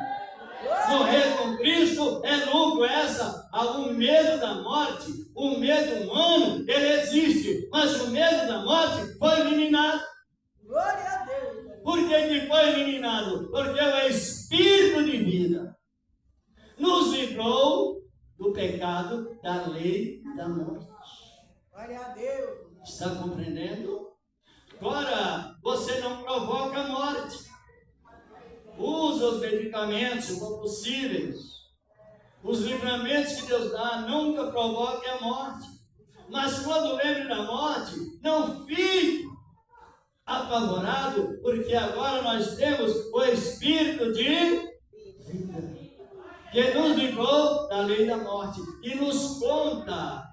S4: Morrer com Cristo é lucro. O medo da morte, o medo humano, ele existe, mas o medo da morte foi eliminado.
S5: Glória a Deus.
S4: Por que foi eliminado? Porque o Espírito de vida nos livrou do pecado, da lei e da morte.
S5: Glória a Deus.
S4: Está compreendendo? Agora, você não provoca a morte. Usa os medicamentos se for possíveis. Os livramentos que Deus dá nunca provoquem a morte. Mas quando lembre da morte, não fique apavorado, porque agora nós temos o Espírito de vida, que nos livrou da lei da morte e nos conta,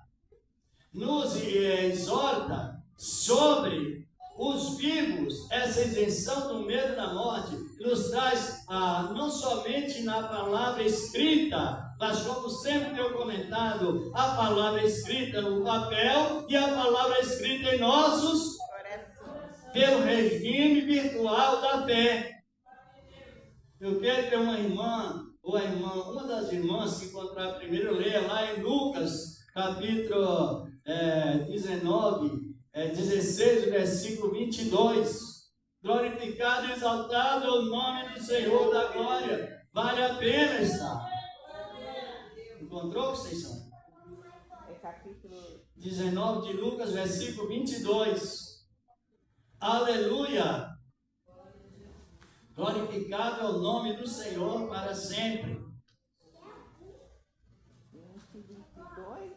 S4: nos exorta sobre os vivos, essa isenção do medo da morte, nos traz não somente na palavra escrita, mas como sempre tenho comentado, a palavra escrita no papel e a palavra escrita em nossos pelo regime virtual da fé. Eu quero que uma irmã, uma das irmãs que encontrar primeiro, leia lá em Lucas, capítulo 16, versículo 22. Glorificado e exaltado é o nome do Senhor da glória. Vale a pena estar. Encontrou, Conceição?
S2: É capítulo
S4: 19 de Lucas, versículo 22. Aleluia! Glorificado é o nome do Senhor para sempre.
S2: 22.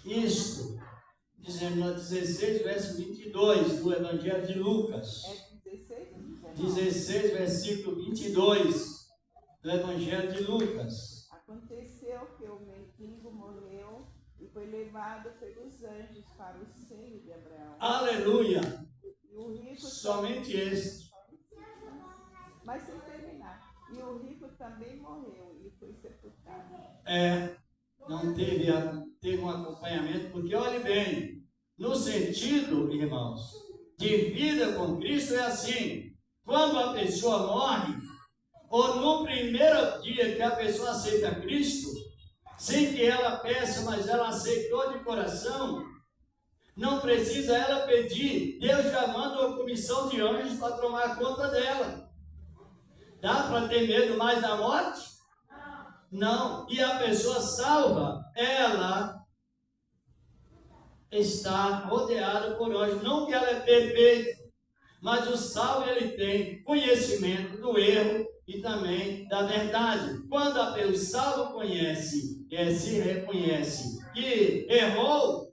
S4: Isto, 16, verso 22 do Evangelho de Lucas.
S2: É 16 ou 19?
S4: 16, versículo 22 do Evangelho de Lucas.
S2: Aconteceu que o mendigo morreu e foi levado pelos anjos para o seio de Abraão.
S4: Aleluia!
S2: E o rico
S4: Somente este.
S2: Mas sem terminar. E o rico também morreu e foi sepultado.
S4: Não teve um acompanhamento, porque olhe bem, no sentido, irmãos, de vida com Cristo é assim: quando a pessoa morre, ou no primeiro dia que a pessoa aceita Cristo, sem que ela peça, mas ela aceitou de coração, não precisa ela pedir, Deus já manda uma comissão de anjos para tomar conta dela. Dá para ter medo mais da morte? Não. E a pessoa salva, ela está rodeada por anjos. Não que ela é perfeita, mas o salvo ele tem conhecimento do erro e também da verdade. Quando o salvo conhece, se reconhece que errou,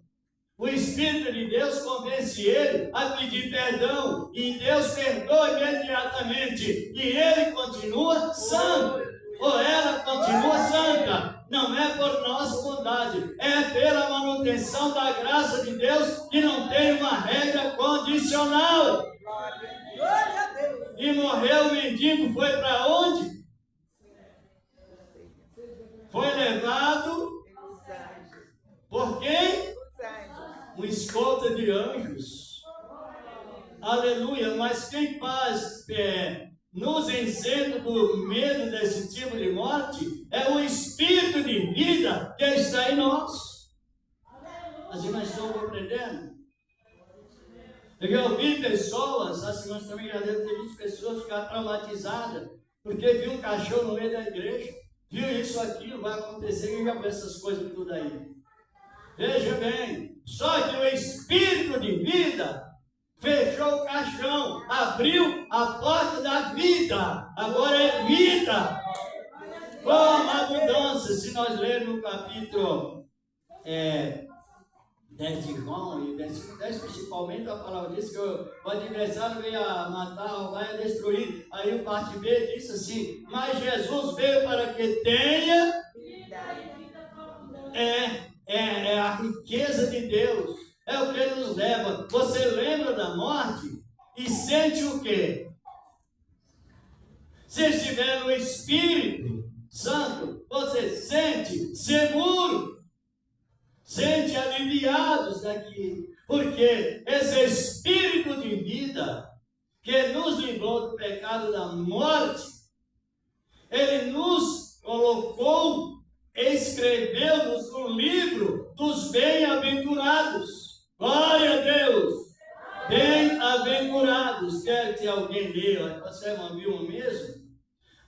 S4: o Espírito de Deus convence ele a pedir perdão, e Deus perdoa imediatamente, e ele continua santo, ou ela continua santa. Não é por nossa bondade, é pela manutenção da graça de Deus, que não tem uma regra condicional.
S5: Glória a Deus.
S4: E morreu o mendigo, foi para onde? Foi levado por quem? Uma escolta de anjos. Aleluia. Mas quem faz nos isenta do medo desse tipo de morte é o Espírito de vida que está em nós. As irmãs estão compreendendo? Eu já ouvi pessoas, as irmãs também já devem ter visto pessoas ficar traumatizadas porque viu um cachorro no meio da igreja, viu isso, aquilo, vai acontecer, e já viu essas coisas tudo aí. Veja bem, só que o Espírito de vida fechou o caixão, abriu a porta da vida. Agora é vida. com abundância. Se nós lermos no capítulo 10 de João, e versículo 10 principalmente, a palavra diz que o adversário veio a matar, roubar e a destruir. Aí o parte B diz assim: mas Jesus veio para que tenha. É a riqueza de Deus, é o que nos leva. Você lembra da morte e sente o quê? Se estiver no Espírito Santo, você sente seguro, sente aliviados daqui, porque esse Espírito de vida que nos livrou do pecado da morte, ele nos colocou, escreveu-nos no livro dos bem-aventurados. Glória a Deus! Bem-aventurados. Quero que alguém leia, você não viu mesmo?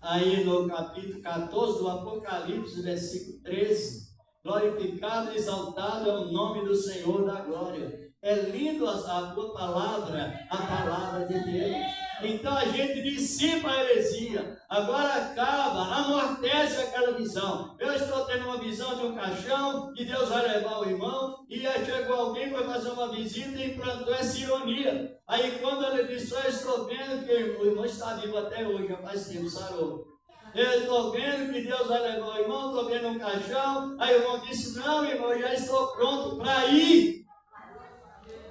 S4: Aí no capítulo 14 do Apocalipse, versículo 13. Glorificado e exaltado é o nome do Senhor da glória. É lindo a tua palavra, a palavra de Deus. Então a gente dissipa a heresia. Agora acaba, amortece aquela visão. Eu estou tendo uma visão de um caixão, que Deus vai levar o irmão, e aí chegou alguém para fazer uma visita e implantou essa ironia. Aí quando ele disse: eu estou vendo que o irmão está vivo até hoje, já faz tempo, sarou. Eu estou vendo que Deus vai levar o irmão, estou vendo um caixão. Aí o irmão disse: não, irmão, eu já estou pronto para ir.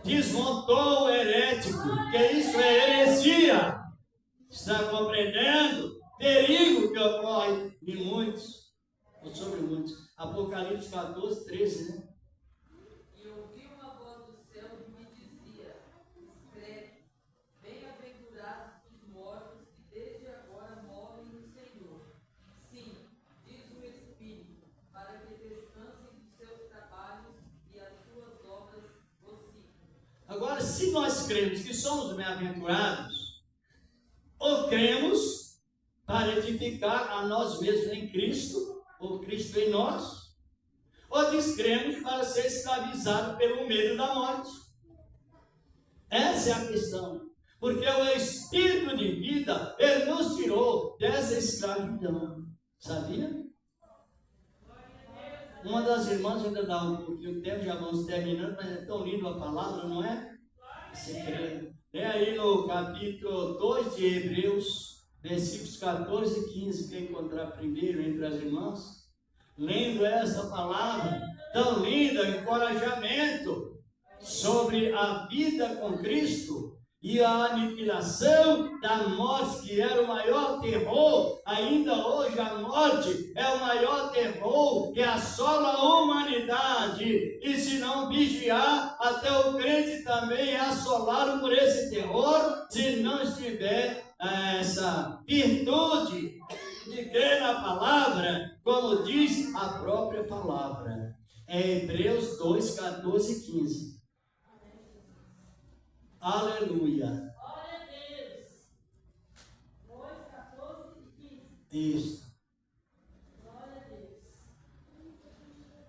S4: Desmontou o herético, que isso é heresia. Está compreendendo? Perigo que ocorre em muitos, ou sobre muitos. Apocalipse 14, 13, né?
S6: E ouvi uma voz do céu que me dizia: escreve, bem-aventurados os mortos que desde agora morrem no Senhor. Sim, diz o Espírito, para que descansem dos seus trabalhos e as suas obras vos sigam.
S4: Agora, se nós cremos que somos bem-aventurados, ou cremos para edificar a nós mesmos em Cristo, ou Cristo em nós, ou descremos para ser escravizado pelo medo da morte. Essa é a questão. Porque o Espírito de vida, ele nos tirou dessa escravidão. Sabia? Uma das irmãs ainda dá um pouquinho de tempo, já vamos terminando, mas é tão lindo a palavra, não é? Você crê. É aí no capítulo 2 de Hebreus, versículos 14 e 15, quem encontrar primeiro entre as irmãs, lendo essa palavra tão linda, encorajamento sobre a vida com Cristo e a aniquilação da morte, que era o maior terror. Ainda hoje a morte é o maior terror que assola a humanidade, e se não vigiar, até o crente também é assolado por esse terror, se não estiver essa virtude de crer na palavra, como diz a própria palavra. É Hebreus 2, 14 e 15. Aleluia.
S3: Glória a Deus. 2, 14 e 15.
S4: Isso.
S3: Glória a Deus.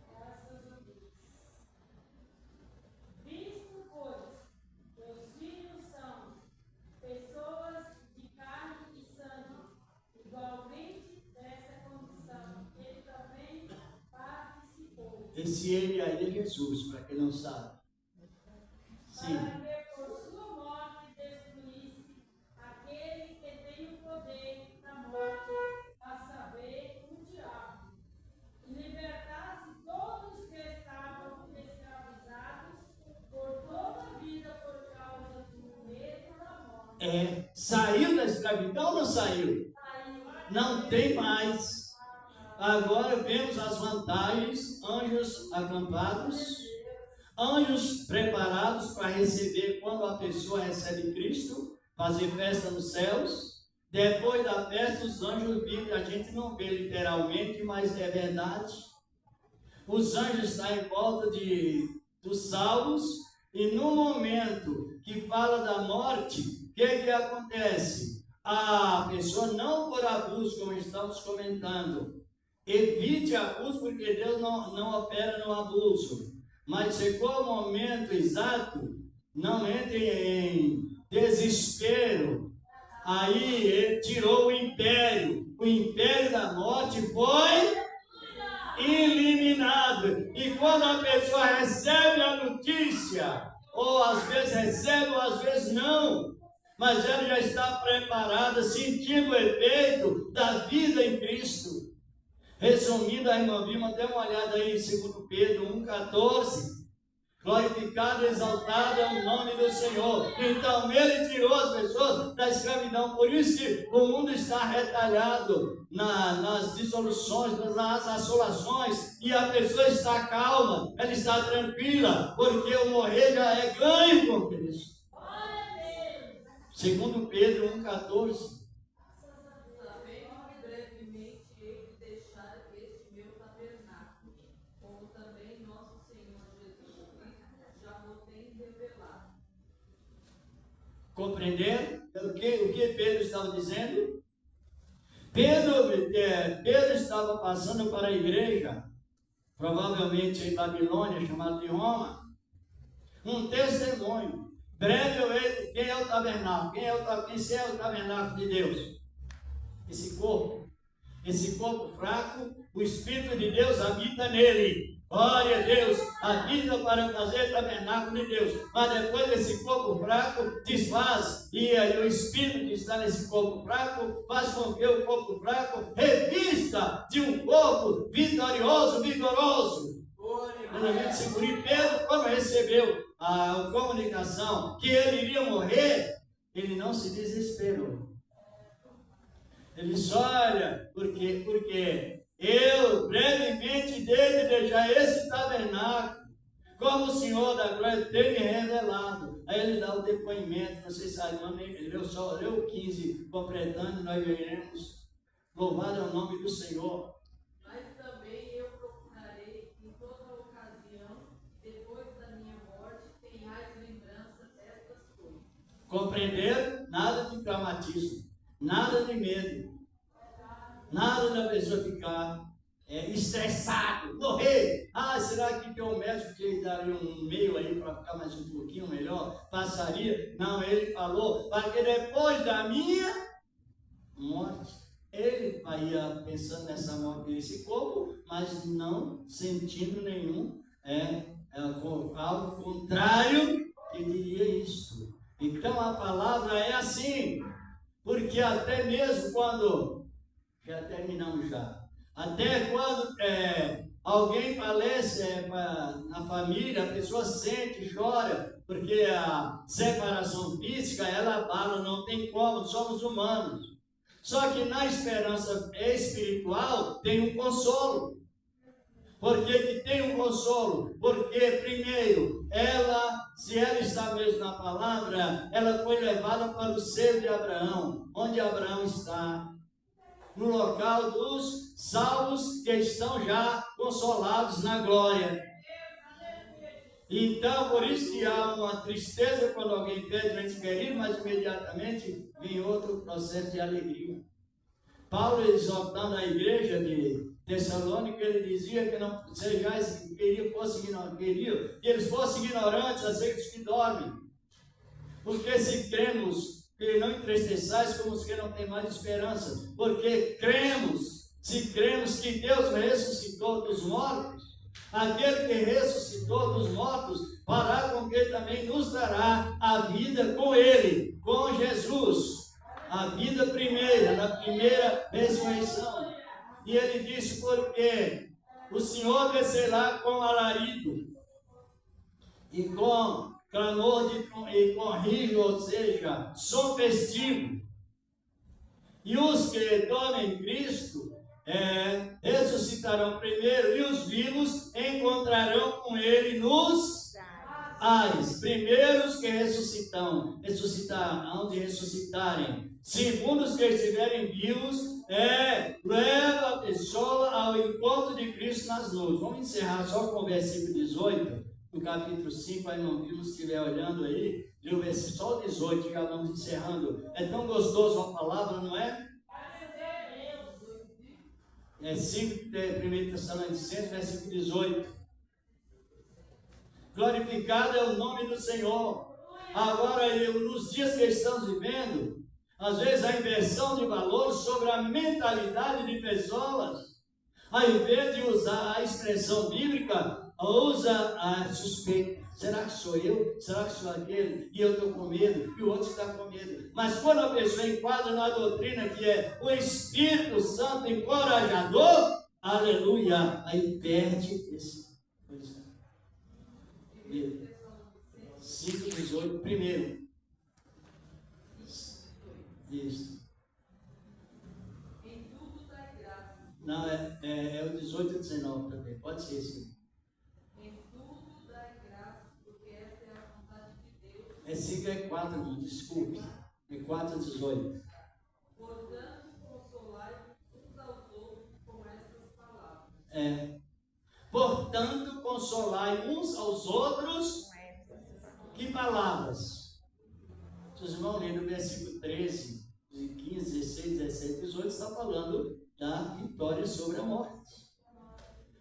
S3: Graças a Deus. Visto, pois, que os filhos são pessoas de carne e sangue, igualmente dessa condição, ele também participou.
S4: Esse ele aí é Jesus, para quem não sabe. Sim.
S3: Para que por sua morte destruísse aquele que tem o poder da morte, a saber, o diabo, e libertasse todos que estavam escravizados por toda a vida por causa do medo da morte.
S4: Saiu da escravidão ou não saiu? Não tem mais. Agora vemos as vantagens: anjos acampados, anjos preparados para receber, quando a pessoa recebe Cristo, fazer festa nos céus. Depois da festa, os anjos vivem, a gente não vê literalmente, mas é verdade. Os anjos estão em volta dos salvos, e no momento que fala da morte, o que acontece? A pessoa, não por abuso, como estamos comentando, evite abuso, porque Deus não opera no abuso. Mas chegou o momento exato, não entre em desespero. Aí ele tirou o império, o império da morte foi eliminado. E quando a pessoa recebe a notícia, ou às vezes recebe ou às vezes não, mas ela já está preparada, sentindo o efeito da vida em Cristo. Resumindo, a irmã Vilma, dê uma olhada aí em 2 Pedro 1,14. Glorificado e exaltado é o nome do Senhor. Então ele tirou as pessoas da escravidão. Por isso que o mundo está retalhado nas dissoluções, nas assolações, e a pessoa está calma, ela está tranquila, porque o morrer já é ganho com Cristo. 2 Pedro 1,14.
S6: Sabendo que brevemente hei de deixar este meu tabernáculo, como também nosso Senhor Jesus Cristo já o tem revelado.
S4: Compreender o que Pedro estava dizendo? Pedro estava passando para a igreja, provavelmente em Babilônia, chamada de Roma, um testemunho. Breve eu hei, quem é o tabernáculo? Quem é o tabernáculo de Deus? Esse corpo fraco, o Espírito de Deus habita nele. Glória a Deus, habita para fazer tabernáculo de Deus. Mas depois esse corpo fraco desfaz, e aí o Espírito que está nesse corpo fraco faz com que o corpo fraco revista de um corpo vitorioso, vigoroso. Pedro, quando recebeu a comunicação que ele iria morrer, ele não se desesperou. Ele disse: olha, porque eu brevemente devo deixar esse tabernáculo, como o Senhor da glória tem me revelado. Aí ele dá o depoimento, vocês sabem, leu o 15, completando, nós veremos. Louvado é o nome do Senhor.
S6: Mas também eu procurarei em toda ocasião, depois da minha morte, tenhais lembrança destas coisas.
S4: Compreender? Nada de traumatismo, nada de medo, nada da pessoa ficar estressado, morrer. Será que tem um médico que daria um meio aí para ficar mais um pouquinho melhor? Passaria? Não, ele falou, para que depois da minha morte, ele ia pensando nessa morte desse corpo, mas não sentindo nenhum algo contrário que diria isto. Então a palavra é assim, porque até mesmo quando, já terminamos já, até quando alguém falece na família, a pessoa sente, chora, porque a separação física, ela abala, não tem como, somos humanos. Só que na esperança espiritual tem um consolo. Por que tem um consolo? Porque, primeiro, se ela está mesmo na palavra, ela foi levada para o seio de Abraão. Onde Abraão está? No local dos salvos que estão já consolados na glória. Então, por isso que há uma tristeza quando alguém perde o ente querido, mas imediatamente vem outro processo de alegria. Paulo, exortando a igreja de Tessalônica, ele dizia que não sejais, que eles fossem ignorantes acerca dos que dormem. Porque se cremos, que não entristeçais como os que não têm mais esperança. Porque se cremos que Deus ressuscitou dos mortos, aquele que ressuscitou dos mortos fará com que também nos dará a vida com Ele, com Jesus. A vida primeira, na primeira ressurreição. E ele disse, porque o Senhor descerá com alarido e com clamor e com riso, ou seja, som festivo. E os que dormem em Cristo ressuscitarão primeiro, e os vivos encontrarão com Ele nos ares. Primeiros que ressuscitarão de ressuscitarem. Segundo os que estiverem vivos, leva a pessoa ao encontro de Cristo nas nuvens. Vamos encerrar só com o versículo 18, do capítulo 5, aí não vimos, se estiver olhando aí, e o versículo só o 18, já vamos encerrando. É tão gostoso a palavra, não é? 5, 1 Tessalonicenses, versículo 18. Glorificado é o nome do Senhor. Agora, nos dias que estamos vivendo, Às vezes a inversão de valor sobre a mentalidade de pessoas, ao invés de usar a expressão bíblica, usa a suspeita. Será que sou eu? Será que sou aquele? E eu estou com medo, e o outro está com medo. Mas quando a pessoa enquadra na doutrina que é o Espírito Santo encorajador, aleluia, aí perde esse coisa. 5:18, primeiro. Isso.
S6: Em tudo dai graça.
S4: Não, é o 18 e 19 também, pode ser sim.
S6: Em tudo dai graça, porque esta é a vontade de Deus.
S4: É 5:4, não, desculpe. É 4:18.
S6: Portanto, consolai uns aos outros com estas palavras.
S4: Portanto, consolai uns aos outros. Que palavras? Seus irmãos, lendo o versículo 13, 15, 16, 17, 18, está falando da vitória sobre a morte.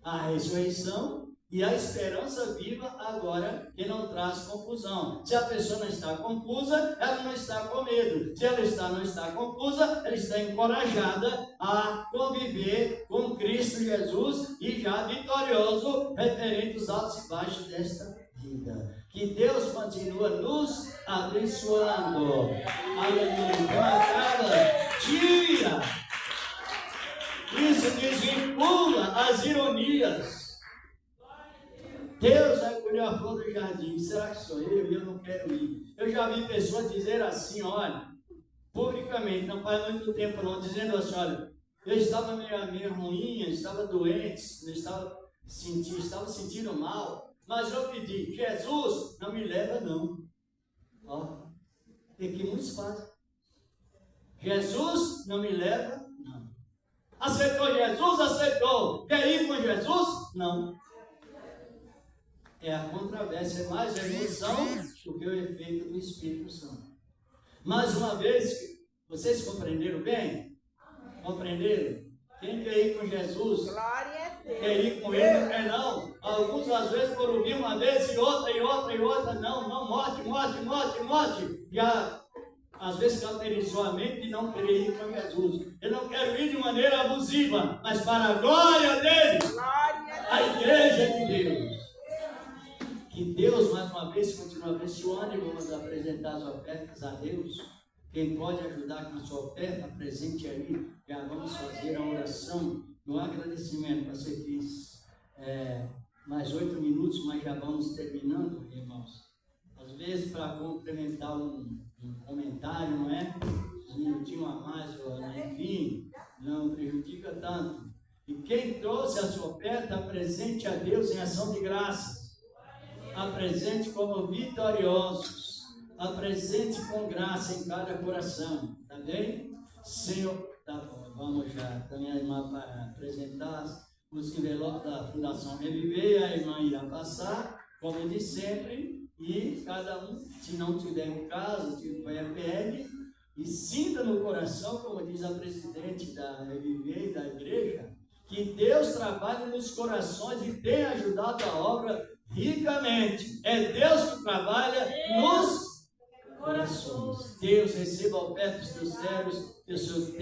S4: A ressurreição e a esperança viva agora, que não traz confusão. Se a pessoa não está confusa, ela não está com medo. Se ela não está confusa, ela está encorajada a conviver com Cristo Jesus e já vitorioso referente aos altos e baixos desta vida. Que Deus continua nos abençoando. Aleluia. Cada dia. Isso desvincula as ironias. Deus vai colher a flor do jardim. Será que sou eu? E eu não quero ir. Eu já vi pessoas dizer assim, olha, publicamente, não faz muito tempo não, dizendo assim, olha, eu estava meio ruim, estava doente, estava sentindo mal, mas eu pedi, Jesus, não me leva não. Ó, tem que muitos fazem. Jesus, não me leva não. Aceitou Jesus? Aceitou. Quer ir com Jesus? Não. É a controvérsia, é mais a emoção do que o efeito do Espírito Santo. Mais uma vez, vocês compreenderam bem? Compreenderam? Quem quer ir com Jesus?
S5: Glória a Deus.
S4: Quer ir com ele, não quer não. Alguns às vezes por ouvir uma vez e outra, não, morte. Já às vezes cauterizou a mente de não querer ir com Jesus. Eu não quero ir de maneira abusiva, mas para a glória dele, a igreja de Deus. Que Deus mais uma vez continue abençoando e vamos apresentar as ofertas a Deus. Quem pode ajudar com a sua oferta, presente ali. Já vamos fazer a oração no agradecimento. Você quis mais 8 minutos, mas já vamos terminando, irmãos. Às vezes, para complementar um comentário, não é? Um minutinho a mais, enfim, não prejudica tanto. E quem trouxe a sua oferta, apresente a Deus em ação de graças. Apresente como vitoriosos. Apresente com graça em cada coração. Tá bem? Senhor, tá bom. Vamos já também a irmã para apresentar os envelopes da Fundação Reviver. A irmã irá passar, como de sempre. E cada um, se não tiver em casa, se tiver, pegue. E sinta no coração, como diz a presidente da Reviver e da igreja, que Deus trabalha nos corações e tem ajudado a obra ricamente. É Deus que trabalha nos corações. Deus, receba a oferta dos teus servos, que o Senhor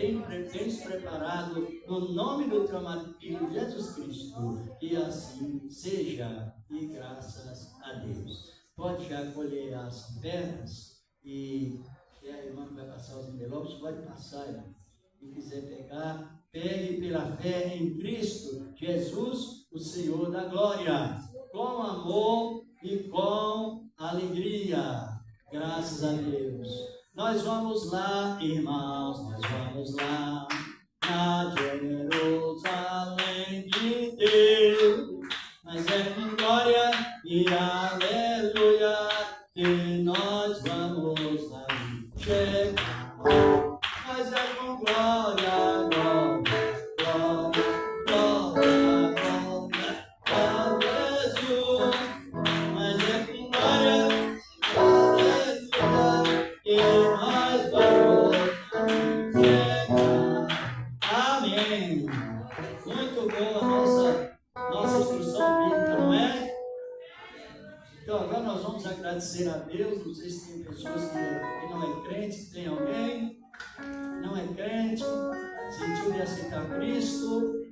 S4: tens preparado, no nome do teu amado Filho Jesus Cristo. E assim seja, e graças a Deus. Pode já colher as ofertas e a irmã que vai passar os envelopes, pode passar, irmã. Quem quiser pegar, pegue pela fé em Cristo Jesus, o Senhor da glória, com amor e com alegria. Graças a Deus. Nós vamos lá, irmãos, nós vamos lá na Jerusalém de Deus. Mas é com glória e aleluia que nós vamos lá chegar. Mas é com glória, Vamos agradecer a Deus. Não sei se tem pessoas que não é crente, tem alguém, não é crente, sentiu de aceitar Cristo,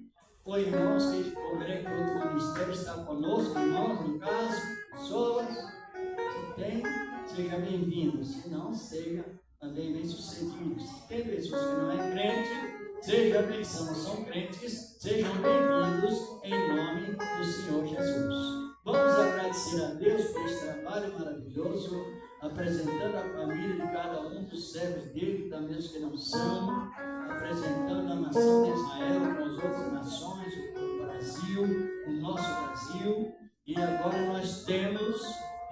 S4: foi irmãos que congrega com outro ministério, está conosco, irmãos, no caso, pessoas, se tem, seja bem-vindo, se não, seja também bem-sucedido. Se tem pessoas que não é crente, seja bênção, são crentes, sejam bem-vindos em nome do Senhor Jesus. Vamos agradecer a Deus por esse trabalho maravilhoso, apresentando a família de cada um dos servos dele, também os que não são, apresentando a nação de Israel com as outras nações, o Brasil, o nosso Brasil, e agora nós temos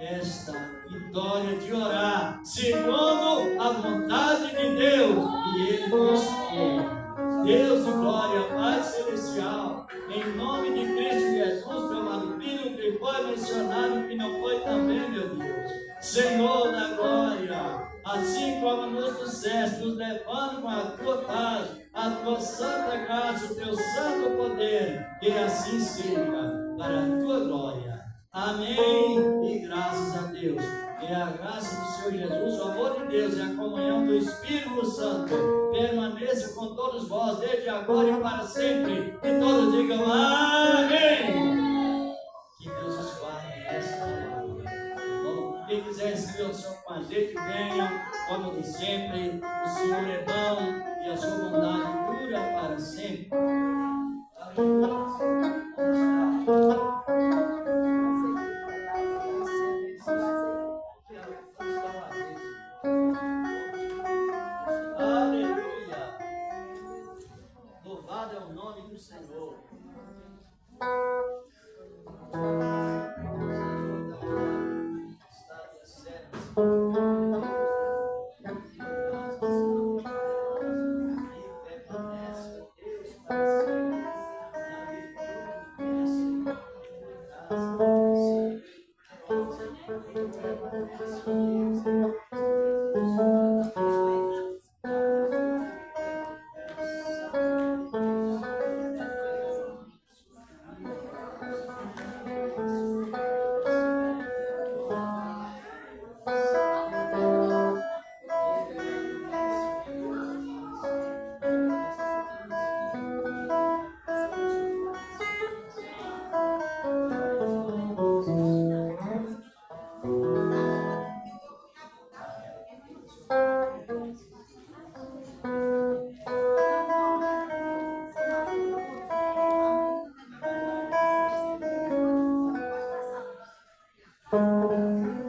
S4: esta vitória de orar segundo a vontade de Deus, e Ele nos quer. Deus de glória, Pai Celestial, em nome de Cristo Jesus, meu amado Filho, que foi mencionado, que não foi também, meu Deus. Senhor da glória, assim como nos trouxeste, nos levando com a tua paz, a tua santa graça, o teu santo poder, que assim seja, para a tua glória. Amém e graças a Deus. Que a graça do Senhor Jesus, o amor de Deus e a comunhão do Espírito Santo permaneça com todos vós, desde agora e para sempre. E todos digam amém. Que Deus os guarde nessa palavra. Bom, quem quiser receber o Senhor com a gente, venha, como de sempre. O Senhor é bom e a sua bondade dura para sempre. Aleluia! Louvado é o nome do Senhor.